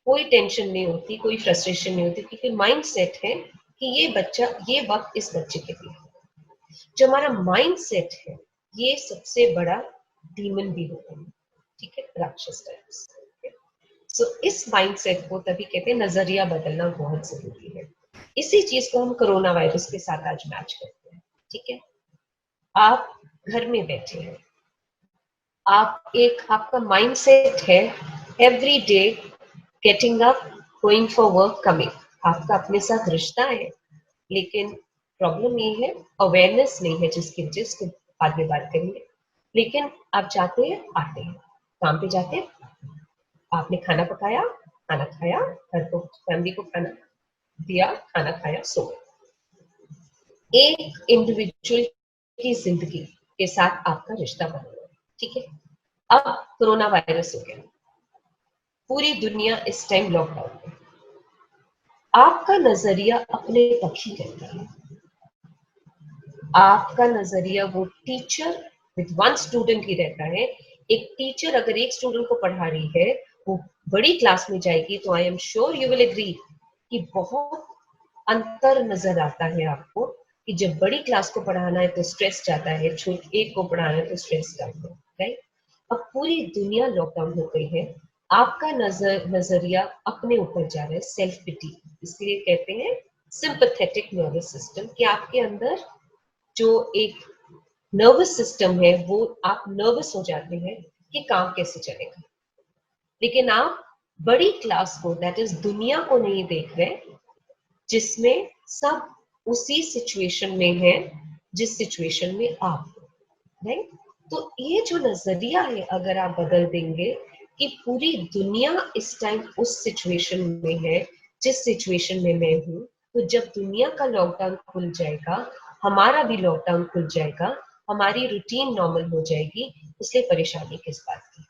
कोई टेंशन नहीं होती, कोई फ्रस्ट्रेशन नहीं होती, क्योंकि माइंड सेट है कि ये बच्चा, ये वक्त इस बच्चे के लिए। जो हमारा माइंड सेट है, ये सबसे बड़ा डीमन भी होता है, ठीक है, राक्षस टाइप्स। सो इस माइंड सेट को तभी कहते हैं नजरिया बदलना बहुत जरूरी है। इसी चीज को हम कोरोना वायरस के साथ आज मैच करते हैं, ठीक है। आप घर में बैठे हैं, आप एक आपका माइंड सेट है every day getting up, going for work, coming, आपका अपने साथ रिश्ता है। लेकिन प्रॉब्लम ये है अवेयरनेस नहीं है, जिसको बाद में बात करेंगे। लेकिन आप जाते हैं, आते हैं, काम पे जाते हैं, आपने खाना पकाया, खाना खाया, घर को फैमिली को खाना दिया, खाना खाया, सो गए। एक इंडिविजुअल की जिंदगी के साथ आपका रिश्ता बना हुआ है, ठीक है। अब कोरोना वायरस हो गया, पूरी दुनिया इस टाइम लॉकडाउन में। आपका नजरिया अपने तक ही रहता है। आपका नजरिया वो टीचर विद वन स्टूडेंट ही रहता है। एक टीचर अगर एक स्टूडेंट को पढ़ा रही है, वो बड़ी क्लास में जाएगी, तो I am sure you will agree कि बहुत अंतर नजर आता है आपको कि जब बड़ी क्लास को पढ़ाना है तो स्ट्रेस जाता है, छोटे एक को पढ़ाना है तो स्ट्रेस जाता है, राइट। अब पूरी दुनिया लॉकडाउन हो गई है, आपका नजरिया अपने ऊपर जा रहा है, सेल्फ पिटी, इसलिए कहते हैं सिंपैथेटिक नर्वस सिस्टम, कि आपके अंदर जो एक नर्वस सिस्टम है, वो आप नर्वस हो जाते हैं कि काम कैसे चलेगा। लेकिन आप बड़ी क्लास को, दैट इज दुनिया को नहीं देख रहे, जिसमें सब उसी सिचुएशन में है जिस सिचुएशन में आप, राइट। तो ये जो नजरिया है, अगर आप बदल देंगे कि पूरी दुनिया इस टाइम उस सिचुएशन में है जिस सिचुएशन में मैं हूं, तो जब दुनिया का लॉकडाउन खुल जाएगा, हमारा भी लॉकडाउन खुल जाएगा, हमारी रूटीन नॉर्मल हो जाएगी, इसलिए परेशानी किस बात की।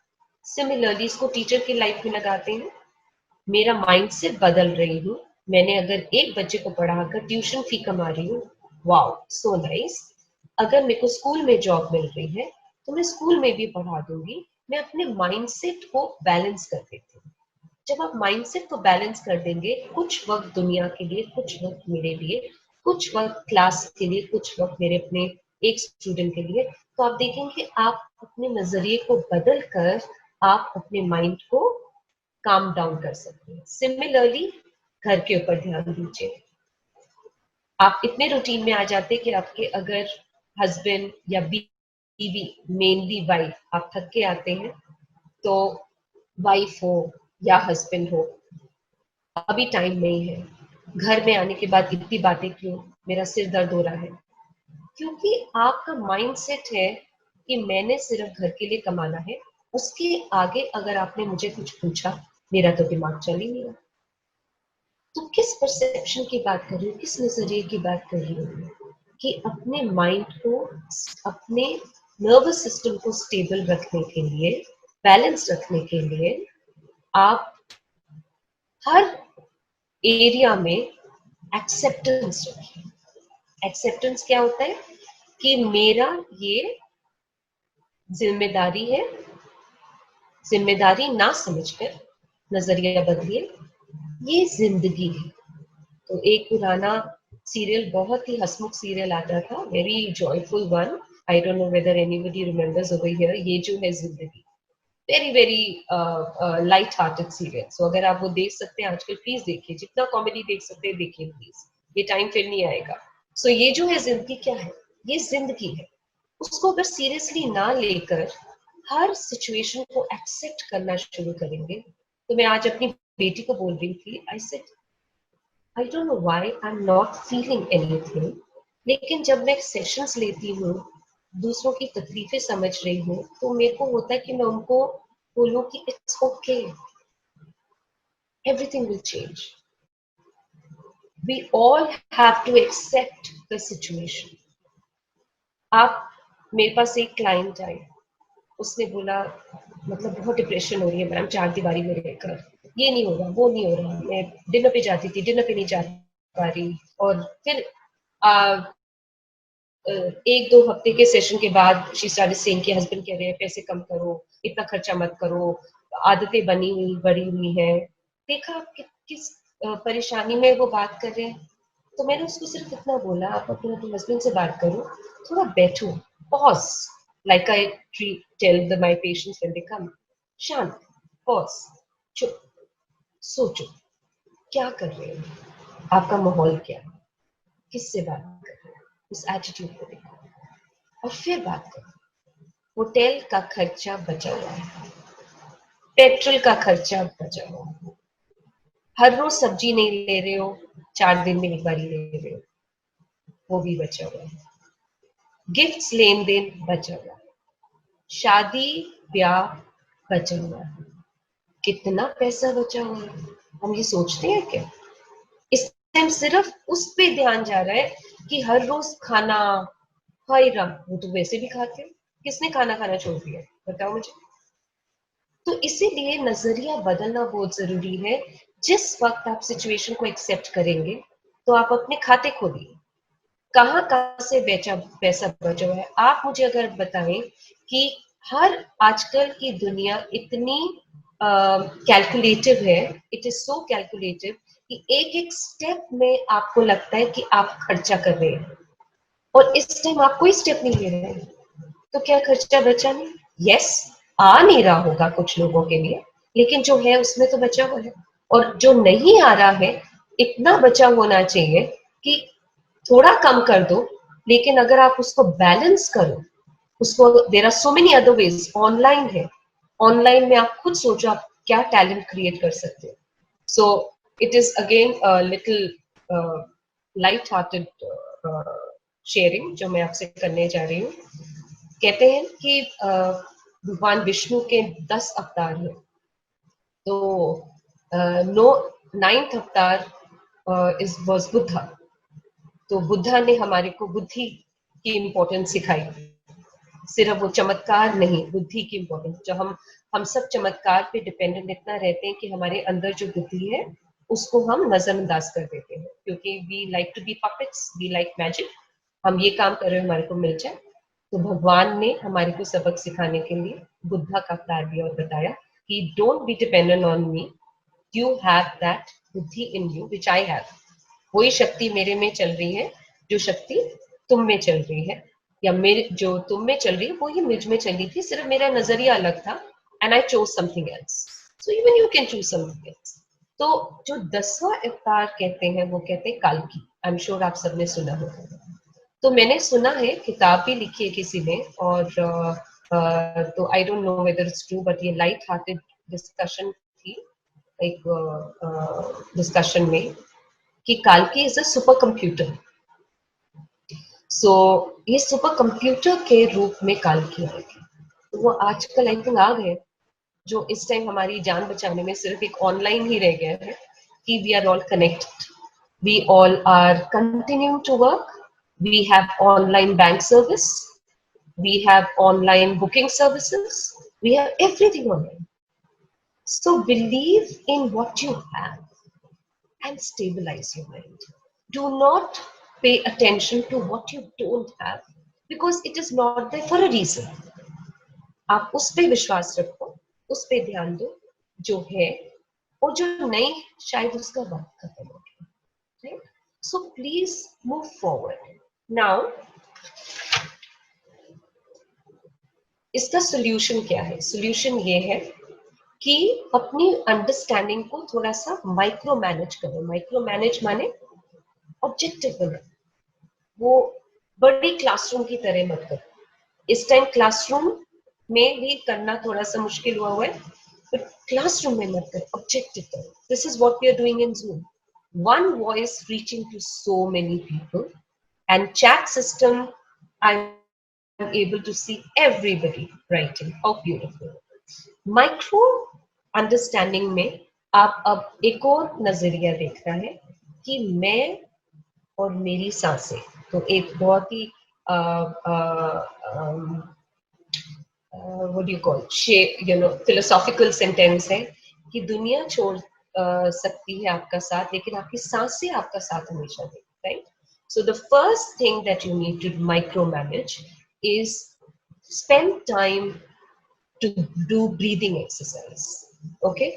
सिमिलरली इसको टीचर की लाइफ में लगाते हैं। मेरा माइंडसेट बदल रही हूँ, मैंने अगर एक बच्चे को पढ़ाकर ट्यूशन फी कमा रही हूँ, वाओ सो नाइस। अगर मेरे को स्कूल में जॉब मिल रही है, तो मैं स्कूल में भी पढ़ा दूंगी। मैं अपने माइंडसेट को बैलेंस कर देती हूँ। जब आप माइंडसेट को बैलेंस कर देंगे, कुछ वक्त दुनिया के लिए, कुछ वक्त मेरे लिए, कुछ वक्त क्लास के लिए, कुछ वक्त मेरे अपने एक स्टूडेंट के लिए, तो आप देखेंगे आप अपने नजरिए को बदल कर आप अपने माइंड को काम डाउन कर सकते हैं। सिमिलरली घर के ऊपर ध्यान दीजिए। आप इतने रूटीन में आ जाते कि आपके अगर हस्बैंड या बीवी, मेनली वाइफ, आप थक के आते हैं, तो वाइफ हो या हस्बैंड हो, अभी टाइम नहीं है, घर में आने के बाद इतनी बातें क्यों, मेरा सिर दर्द हो रहा है, क्योंकि आपका माइंड सेट है कि मैंने सिर्फ घर के लिए कमाना है। उसके आगे अगर आपने मुझे कुछ पूछा, मेरा तो दिमाग चल ही नहीं रहा। तो किस परसेप्शन की बात कर रही हूँ, किस नजरिए की बात कर रही हूँ, कि अपने माइंड को, अपने नर्वस सिस्टम को स्टेबल रखने के लिए, बैलेंस रखने के लिए, आप हर एरिया में एक्सेप्टेंस रखिए। एक्सेप्टेंस क्या होता है? कि मेरा ये जिम्मेदारी है, जिम्मेदारी ना समझकर नजरिया बदलिए, ये जिंदगी है। तो एक पुराना सीरियल, बहुत ही हंसमुख सीरियल आता था, very joyful one, I don't know whether anybody remembers over here, Ye Jo Hai Zindagi, very very light hearted serial. So अगर आप वो देख सकते हैं आजकल, प्लीज देखिए, जितना कॉमेडी देख सकते हैं देखिए प्लीज, ये टाइम फिर नहीं आएगा। सो ये जो है जिंदगी क्या है, ये जिंदगी है। उसको अगर सीरियसली ना लेकर हर सिचुएशन को एक्सेप्ट करना शुरू करेंगे, तो मैं आज अपनी बेटी को बोल रही थी, I said I don't know why I am not feeling anything, लेकिन जब मैं सेशंस लेती हूँ, दूसरों की तकलीफें समझ रही हूँ, तो मेरे को होता है कि मैं उनको बोलूँ कि it's okay, everything will change. We all have to accept the situation. आप मेरे पास एक क्लाइंट आए, उसने बोला मतलब बहुत डिप्रेशन हो रही है मैम, चार दीवारी में रहकर, ये नहीं हो रहा, वो नहीं हो रहा, मैं डिनर पे जाती थी, डिनर पे नहीं जा पा रही, और फिर एक दो हफ्ते के सेशन के बाद शी स्टार्टेड सेइंग कि हस्बैंड कह रहे हैं पैसे कम करो, इतना खर्चा मत करो, आदतें बनी हुई बड़ी हुई है। देखा आप किस परेशानी में वो बात कर रहे हैं। तो मैंने उसको सिर्फ इतना बोला, आप अपने हस्बैंड से बात करो, थोड़ा बैठो, pause, like I tell my patients when they come, शांत, पॉज, चुप, सोचो क्या कर रहे हो, आपका माहौल क्या है, किससे बात कर रहे हो, उस एटीट्यूड को देखो और फिर बात करो। होटल का खर्चा बचा हुआ है, पेट्रोल का खर्चा बचा हुआ है, हर रोज सब्जी नहीं ले रहे हो, 4 दिन में एक बार ले रहे हो, वो भी बचा हुआ है, गिफ्ट्स लेन देन बचा हुआ है, शादी ब्याह बचा हुआ है। कितना पैसा बचा हुआ है, हम ये सोचते हैं क्या? इस टाइम सिर्फ उस पे ध्यान जा रहा है कि हर रोज खाना, हाय राम, वो तो वैसे भी खाते हैं, किसने खाना खाना छोड़ दिया, बताओ मुझे। तो इसीलिए नजरिया बदलना बहुत जरूरी है। जिस वक्त आप सिचुएशन को एक्सेप्ट करेंगे तो आप अपने खाते खोलिए, कहाँ कहाँ से बेचा पैसा बचा हुआ है। आप मुझे अगर बताएं कि हर आजकल की दुनिया इतनी कैलकुलेटिव है, इट इज सो कैलकुलेटिव कि एक एक स्टेप में आपको लगता है कि आप खर्चा कर रहे हैं, और इस टाइम आप कोई स्टेप नहीं ले रहे हैं, तो क्या खर्चा बचा नहीं? यस, आ नहीं रहा होगा कुछ लोगों के लिए, लेकिन जो है उसमें तो बचा हुआ है। और जो नहीं आ रहा है, इतना बचा होना चाहिए कि थोड़ा कम कर दो, लेकिन अगर आप उसको बैलेंस करो, उसको, there are so many other ways, online है, ऑनलाइन में आप खुद सोचो आप क्या टैलेंट क्रिएट कर सकते हो। So it is again little light hearted sharing जो मैं आपसे करने जा रही हूँ। कहते हैं कि भगवान विष्णु के 10 अवतार हैं, तो नो, 9th अवतार इज वॉज बुद्धा। तो बुद्धा ने हमारे को बुद्धि की इम्पोर्टेंस सिखाई, सिर्फ वो चमत्कार नहीं, बुद्धि की इम्पोर्टेंस। जो हम सब चमत्कार पे डिपेंडेंट इतना रहते हैं कि हमारे अंदर जो बुद्धि है उसको हम नजरअंदाज कर देते हैं, क्योंकि we like to be puppets, we like magic, हम ये काम कर रहे हैं हमारे को मिल जाए। तो भगवान ने हमारे को सबक सिखाने के लिए बुद्धा का अवतार दिया और बताया कि don't be dependent on me, you have that बुद्धि इन यू विच आई हैव। वही शक्ति मेरे में चल रही है जो शक्ति तुम में चल रही है, या मेरे जो तुम में चल रही है वो ही मुझ में चली थी, सिर्फ मेरा नजरिया अलग था, and I chose something else, so even you can choose something else. तो जो 10वां अवतार कहते हैं वो कहते हैं काल्की, आई एम श्योर आप सबने सुना होगा। तो मैंने सुना है, किताब भी लिखी है किसी ने, और तो आई don't know whether it's true, but ये लाइट हार्टेड डिस्कशन थी एक डिस्कशन में, कि काल्की इज अ सुपर कंप्यूटर। सो ये सुपर कंप्यूटर के रूप में काल्की आएगी। तो वो आजकल आई थिंक आ गए, जो इस टाइम हमारी जान बचाने में सिर्फ एक ऑनलाइन ही रह गया है कि we are all connected, we all are continue to work, we have online bank service, we have online booking services, we have everything online. So believe in what you have and stabilize your mind. Do not pay attention to what you don't have, because it is not there for a reason. आप उस पे विश्वास रखो, उस पे ध्यान दो, जो है, और जो नहीं शायद उसका वक्त खत्म हो गया, right? So please move forward now. इसका सोल्यूशन क्या है? सोल्यूशन ये है कि अपनी अंडरस्टैंडिंग को थोड़ा सा माइक्रो मैनेज करो। माइक्रो मैनेज माने ऑब्जेक्टिव बनो, वो बड़ी क्लासरूम की तरह मत करो। इस टाइम क्लासरूम में भी करना थोड़ा सा मुश्किल हुआ है, बट क्लासरूम में मत करो, ऑब्जेक्टिव करो। This is what we are doing in Zoom, one voice reaching to so many people, and chat system, I'm able to see everybody writing. How beautiful. Micro understanding में आप अब एक और नजरिया देखना है कि मैं और मेरी सांसें। तो एक बहुत ही what do you call philosophical sentence है कि दुनिया छोड़ सकती है आपका साथ, लेकिन आपकी सांसें आपका साथ हमेशा देगी, right? So the first thing that you need to micromanage is spend time to do breathing exercise. Okay?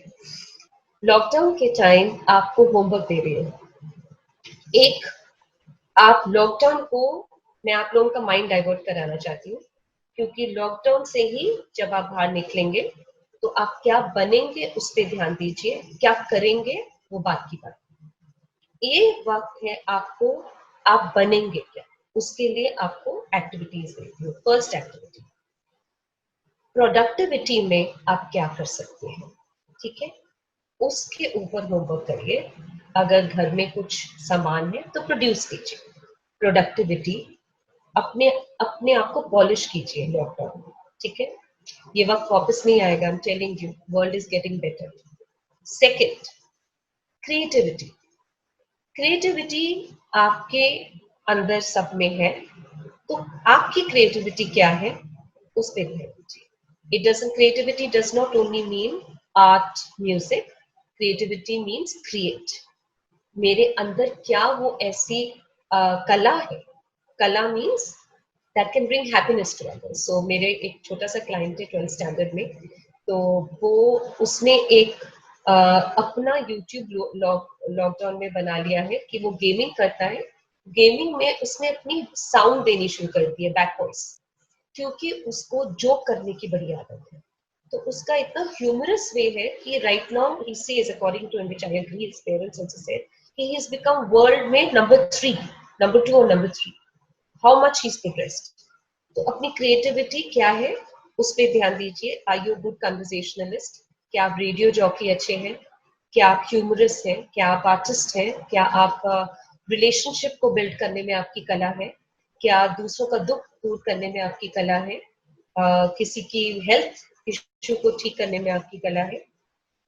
Lockdown के टाइम आपको होमवर्क दे रही है एक। आप लॉकडाउन को, मैं आप लोगों का माइंड डाइवर्ट कराना चाहती हूँ, क्योंकि लॉकडाउन से ही जब आप बाहर निकलेंगे तो आप क्या बनेंगे उस पर ध्यान दीजिए, क्या करेंगे वो बात की बात। ये वक्त है आपको, आप बनेंगे क्या, उसके लिए आपको एक्टिविटीज देती हूँ। फर्स्ट एक्टिविटी, प्रोडक्टिविटी में आप क्या कर सकते हैं, ठीक है, उसके ऊपर होमवर्क करिए। अगर घर में कुछ सामान है तो प्रोड्यूस कीजिए। प्रोडक्टिविटी, अपने अपने आप को पॉलिश कीजिए लॉकडाउन में, ठीक है। ये वक्त वापस नहीं आएगा, I am telling you, world is getting better. Second, creativity. Creativity आपके अंदर सब में है, तो आपकी क्रिएटिविटी क्या है उस पर ध्यान दीजिए। It doesn't, creativity does not only mean art music, creativity means create. मेरे अंदर क्या वो ऐसी कला है, कला means that can bring happiness to others. So मेरे एक छोटा सा क्लाइंट है 12th स्टैंडर्ड में, तो वो उसने एक अपना यूट्यूब लॉकडाउन में बना लिया है कि वो गेमिंग करता है। गेमिंग में उसने अपनी साउंड देनी शुरू कर दी है, बैक वॉइस, क्योंकि उसको जोक करने की बड़ी आदत है। तो उसका इतना ह्यूमरस वे है कि right now he says, according to which I agree, his parents also said कि ही हैज बिकम वर्ल्ड में नंबर 3, नंबर 2 और number 3, how much he is progressed. तो अपनी क्रिएटिविटी क्या है उस पर ध्यान दीजिए। Are you good conversationalist? क्या आप रेडियो जॉकी अच्छे हैं? क्या आप ह्यूमरस हैं? क्या आप आर्टिस्ट हैं? क्या आप रिलेशनशिप को बिल्ड करने में आपकी कला है? क्या दूसरों का दुख दूर करने में आपकी कला है? किसी की हेल्थ इश्यू को ठीक करने में आपकी कला है?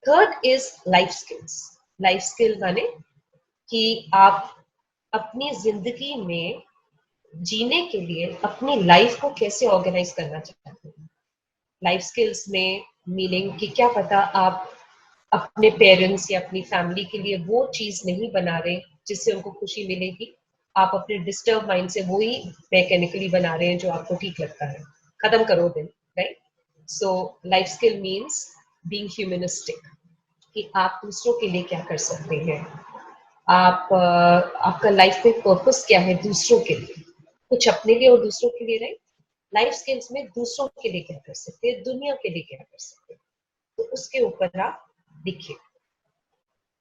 Third is life skills. Life skill माने कि आप अपनी जिंदगी में जीने के लिए अपनी लाइफ को कैसे ऑर्गेनाइज करना चाहते हैं। लाइफ स्किल्स में मीनिंग कि क्या पता आप अपने पेरेंट्स या अपनी फैमिली के लिए वो चीज नहीं बना रहे जिससे उनको खुशी मिलेगी, आप अपने डिस्टर्ब माइंड से वो ही मैकेनिकली बना रहे हैं जो आपको ठीक लगता है। खत्म करो दिन, right? So life skill means being humanistic, कि आप दूसरों के लिए क्या कर सकते हैं। आप आपका लाइफ में पर्पस क्या है दूसरों के लिए, कुछ अपने लिए और दूसरों के लिए, राइट? लाइफ स्किल्स में दूसरों के लिए क्या कर सकते हैं, दुनिया के लिए क्या कर सकते हैं, तो उसके ऊपर आप लिखिए,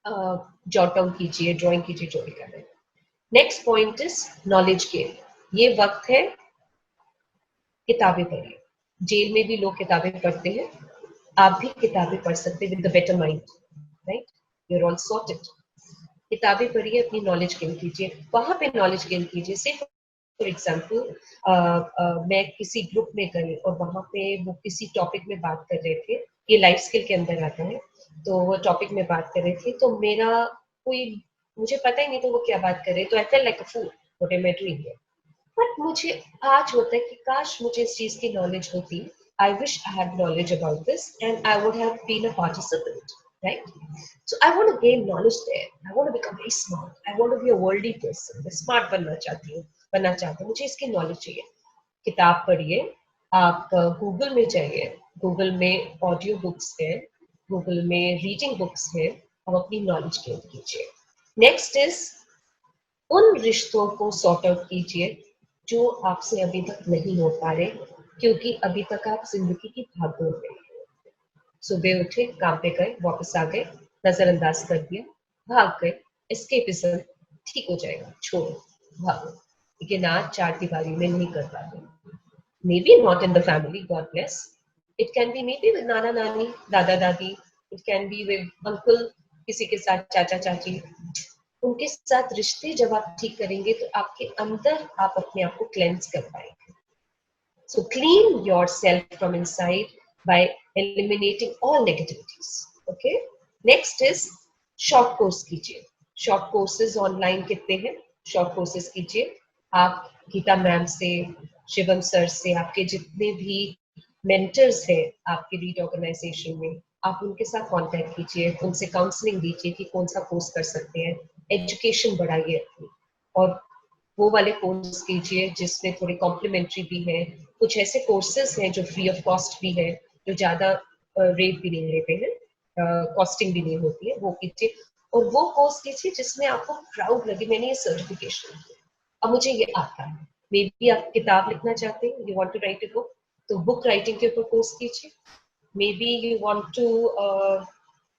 जॉट डाउन कीजिए, ड्राइंग कीजिए, जो भी कर रहे हैं। Next point is knowledge gain. ये वक्त है किताबें पढ़िए। जेल में भी लोग किताबें पढ़ते हैं, आप भी किताबें पढ़ सकते हैं with the better mind, right? You are all sorted. किताबें पढ़िए, अपनी नॉलेज गेन कीजिए, वहां पे नॉलेज गेन कीजिए। से फॉर एग्जाम्पल मैं किसी ग्रुप में गई और वहां पे वो किसी टॉपिक में बात कर रहे थे, ये लाइफ स्किल के अंदर आता है, तो वो टॉपिक में बात कर रहे थे, तो मेरा कोई, मुझे पता ही नहीं था वो क्या बात कर रहे, तो I felt like a fool, what am I doing here. But मुझे आज होता है कि काश मुझे इस चीज की नॉलेज होती, I wish I had knowledge about this and I would have been a participant, right? So I want to gain knowledge there. I want to become very smart. I want to be a worldly person. मैं स्मार्ट बनना चाहती हूँ, बनना चाहती हूँ, मुझे इसकी नॉलेज चाहिए। किताब पढ़िए, आप गूगल में जाइए, गूगल में ऑडियो बुक्स है, गूगल में रीडिंग बुक्स है, और अपनी नॉलेज गेन कीजिए। नेक्स्ट इज उन रिश्तों को सॉर्ट आउट कीजिए जो आपसे अभी तक नहीं हो पा रहे, क्योंकि अभी तक आप जिंदगी की भागदौड़ में हैं। सुबह उठे, काम पे गए, वापस आ गए, नजरअंदाज कर दिया, भाग गए, एस्केपिज्म, ठीक हो जाएगा, छोड़ो, भागो। लेकिन आज चार दीवारी में नहीं कर पाते। May be not in the family, God bless, it can be may be with नाना नानी, दादा दादी, it can be with uncle, किसी के साथ चाचा चाची। उनके साथ रिश्ते जब आप ठीक करेंगे तो आपके अंदर आप अपने आप को क्लेंस कर पाएंगे। So clean yourself from inside by eliminating all negativities. Okay? Next is short course कीजिए। शॉर्ट कोर्सेज ऑनलाइन कितने हैं, शॉर्ट कोर्सेज कीजिए। आप गीता मैम से, शिवम सर से, आपके जितने भी मेंटर्स हैं आपके रीड ऑर्गेनाइजेशन में, आप उनके साथ कांटेक्ट कीजिए, उनसे काउंसलिंग लीजिए कि कौन सा कोर्स कर सकते हैं, एजुकेशन बढ़ाइए अपनी। और वो वाले कोर्स कीजिए जिसमें थोड़े कॉम्प्लीमेंट्री भी है। कुछ ऐसे कोर्सेज हैं जो फ्री ऑफ कॉस्ट भी है, जो ज्यादा रेट भी नहीं लेते हैं, कॉस्टिंग भी नहीं होती है, वो कीजिए। और वो कोर्स कीजिए जिसमें आपको प्राउड लगे, मैंने ये सर्टिफिकेशन किया, अब मुझे ये आता है। मे बी आप किताब लिखना चाहते हैं, you want to write a book, तो बुक राइटिंग के ऊपर कोर्स कीजिए। Maybe you want to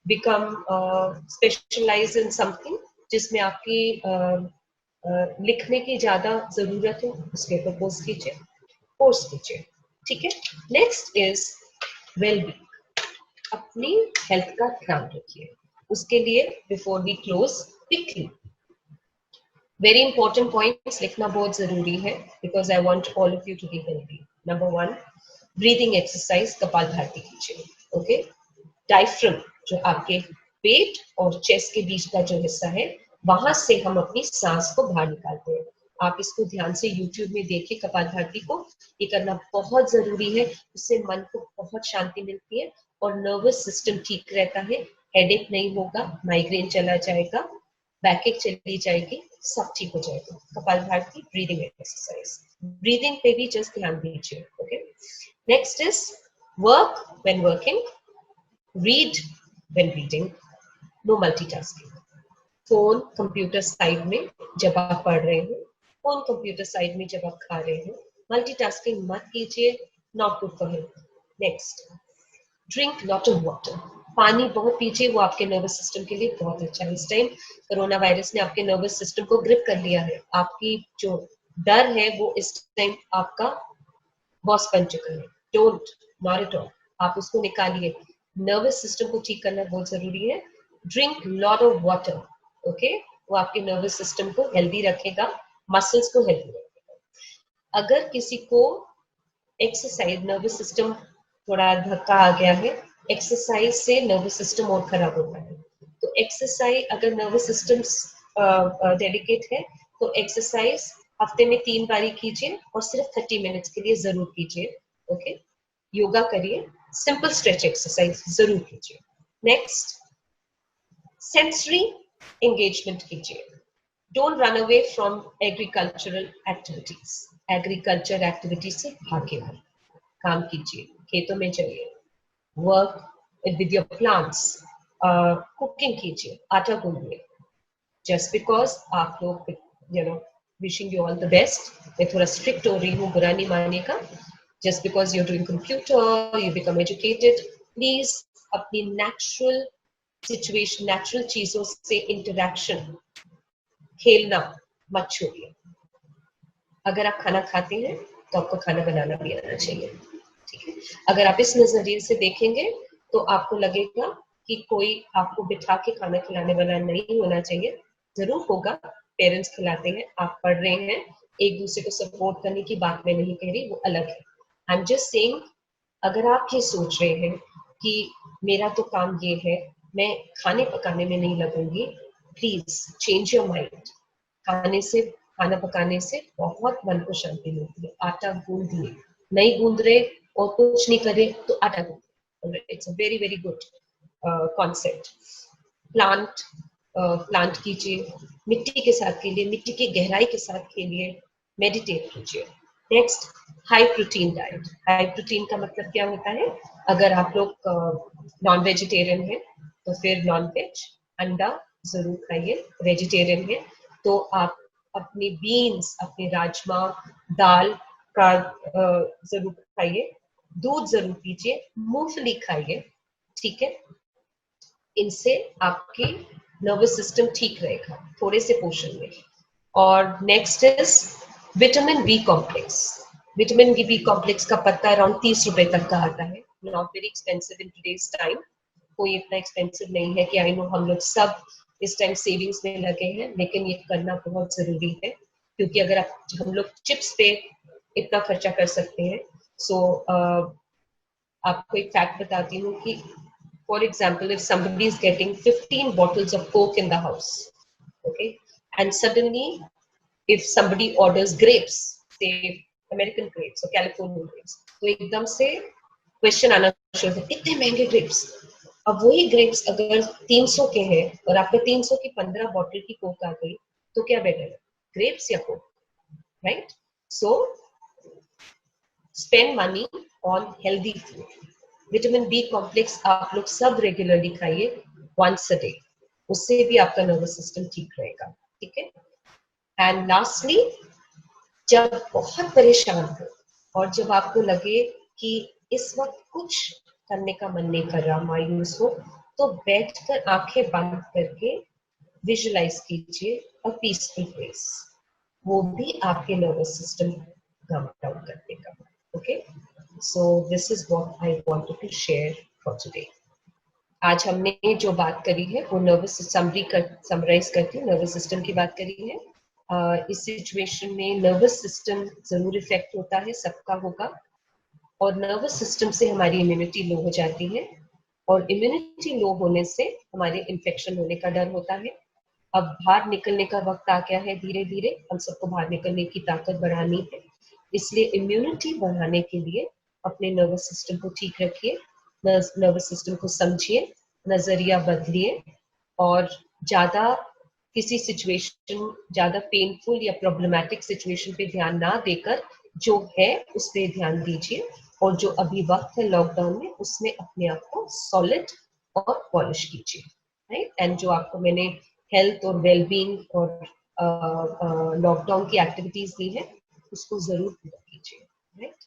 become specialise in something जिसमें आपकी लिखने की ज्यादा जरूरत है, उसके ऊपर कोर्स कीजिए। ठीक है। Next is wellbeing. अपनी हेल्थ का ध्यान रखिए। उसके लिए before we close quickly very important points लिखना बहुत जरूरी है, because I want all of you to be healthy. Number 1, breathing exercise kapalbhati कीजिए। ओके। डायफ्रम, जो आपके पेट और चेस्ट के बीच का जो हिस्सा है, वहां से हम अपनी सांस को बाहर निकालते हैं। आप इसको ध्यान से यूट्यूब में देखिए कपालभाति को, ये करना बहुत जरूरी है। उससे मन को बहुत शांति मिलती है और नर्वस सिस्टम ठीक रहता है, हेडेक नहीं होगा, माइग्रेन चला जाएगा, बैकेक चली जाएगी, सब ठीक हो जाएगा। कपालभाति ब्रीदिंग एक्सरसाइज, ब्रीदिंग पे भी जस्ट ध्यान दीजिए। Okay. Next is work when working, read when reading, no multitasking. Phone computer side में जब आप पढ़ रहे हो, फोन कंप्यूटर साइड में जब आप खा रहे हो, मल्टीटास्किंग मत कीजिए, not good for health. Next, drink lot of water. पानी बहुत पीजिए, वो आपके नर्वस सिस्टम के लिए बहुत अच्छा है। इस टाइम कोरोना वायरस ने आपके नर्वस सिस्टम को ग्रिप कर लिया है, आपकी जो डर है वो इस टाइम आपका बॉस बन चुका है। डोंट, नॉट एट ऑल, आप उसको निकालिए। नर्वस सिस्टम को ठीक करना बहुत जरूरी है। Drink lot of water. Okay. वो आपके नर्वस सिस्टम को हेल्दी रखेगा, मसल्स को हेल्दी रखेगा। अगर किसी को एक्सरसाइज, नर्वस सिस्टम थोड़ा धक्का आ गया है, एक्सरसाइज से नर्वस सिस्टम और खराब होता है। तो एक्सरसाइज, अगर नर्वस सिस्टम डेलिकेट है तो एक्सरसाइज हफ्ते में 3 बारी कीजिए और सिर्फ 30 मिनट्स के लिए जरूर कीजिए। ओके। योगा करिए, सिंपल स्ट्रेच एक्सरसाइज जरूर कीजिए। नेक्स्ट, सेंसरी एंगेजमेंट कीजिए। Don't run away from agricultural activities. Agriculture activities से भागे मत, काम कीजिए, खेतों में चलिए, work with your plants, cooking कीजिए, आटा गूंदिए। जस्ट बिकॉज आप लोग, you know, wishing you all the best, मैं थोड़ा स्ट्रिक्ट हो रही हूँ, बुरा नहीं मानने का। Just because you are doing computer, you become educated, please अपनी नेचुरल सिचुएशन, नेचुरल चीजों से इंटरेक्शन, खेलना मत छोड़िए। अगर आप खाना खाते हैं तो आपको खाना बनाना भी आना चाहिए। ठीक है। अगर आप इस नजरिए से देखेंगे तो आपको लगेगा कि कोई आपको बिठा के खाना खिलाने वाला नहीं होना चाहिए। जरूर होगा, पेरेंट्स खिलाते हैं, आप पढ़ रहे हैं, एक दूसरे को सपोर्ट करने की बात मैं नहीं कह रही, वो अलग है। आई एम जस्ट सेइंग, अगर आप ये सोच रहे हैं कि मेरा तो काम ये है, मैं खाने पकाने में नहीं लगूंगी, प्लीज चेंज योर माइंड। खाने से, खाना पकाने से बहुत मन को शांति मिलती है। आटा गूंदिए, नहीं गूंद रहे और कुछ नहीं करे तो आटा गूंदिए, it's a very very good concept. Plant, plant कीजिए, मिट्टी के साथ खेलिए, मिट्टी की गहराई के साथ खेलिए, मेडिटेट कीजिए। Next, high protein diet. High protein का मतलब क्या होता है? अगर आप लोग नॉन वेजिटेरियन है तो फिर नॉन वेज, अंडा जरूर खाइए। वेजिटेरियन है तो आप अपनी बीन्स, अपने राजमा, दाल का जरूर खाइए, दूध जरूर पीजिए, मूंगफली खाइए। ठीक है। इनसे आपकी नर्वस सिस्टम ठीक रहेगा, थोड़े से पोषण में। और next is vitamin B complex. Vitamin B complex का पत्ता अराउंड 30 रुपए तक का आता है, not very expensive in today's time. कोई इतना एक्सपेंसिव नहीं है कि आई नो हम लोग सब इस टाइम सेविंग्स में लगे हैं, लेकिन ये करना बहुत जरूरी है। क्योंकि अगर आप, हम लोग चिप्स पे इतना खर्चा कर सकते हैं, सो आपको एक फैक्ट बताती हूँ कि For example, if somebody is getting 15 bottles of Coke in the house, okay, and suddenly if somebody orders grapes, say American grapes or Californian grapes, तो एकदम से क्वेश्चन आना शुरू होता है, इतने महंगे ग्रेप्स। अब वही ग्रेप्स अगर 300 के हैं और आपका 300 की 15 बॉटल की कोक आ गई, तो क्या बेटर है, ग्रेप्स या coke, right? So spend money on healthy food. Vitamin B complex आप लोग सब रेगुलरली खाइए, once a day, उससे भी आपका नर्वस सिस्टम ठीक रहेगा, ठीक है? एंड लास्टली, जब बहुत परेशान हो और जब आपको लगे कि इस वक्त कुछ करने का मन नहीं कर रहा, मायूस हो, तो बैठकर आंखें बंद करके विजुलाइज कीजिए अ पीसफुल प्लेस, वो भी आपके नर्वस सिस्टम काम डाउन करने का। Okay, so this is what I wanted to share for today. आज हमने जो बात करी है वो समराइज करके नर्वस सिस्टम की बात करी है। इस सिचुएशन में नर्वस सिस्टम जरूर इफेक्ट होता है, सबका होगा, और नर्वस सिस्टम से हमारी इम्यूनिटी लो हो जाती है, और इम्यूनिटी लो होने से हमारे इन्फेक्शन होने का डर होता है। अब बाहर निकलने का वक्त आ गया है, धीरे धीरे हम सबको बाहर निकलने की ताकत बढ़ानी है, इसलिए इम्यूनिटी बढ़ाने के लिए अपने नर्वस सिस्टम को ठीक रखिए, नर्वस सिस्टम को समझिए, नजरिया बदलिए, और ज्यादा किसी सिचुएशन, ज्यादा पेनफुल या प्रॉब्लमैटिक सिचुएशन पे ध्यान ना देकर जो है उस पर ध्यान दीजिए, और जो अभी वक्त है लॉकडाउन में उसमें अपने आप को सॉलिड और पॉलिश कीजिए, राइट? एंड जो आपको मैंने हेल्थ और वेलबींग और लॉकडाउन की एक्टिविटीज दी है उसको जरूर पूरा कीजिए, राइट?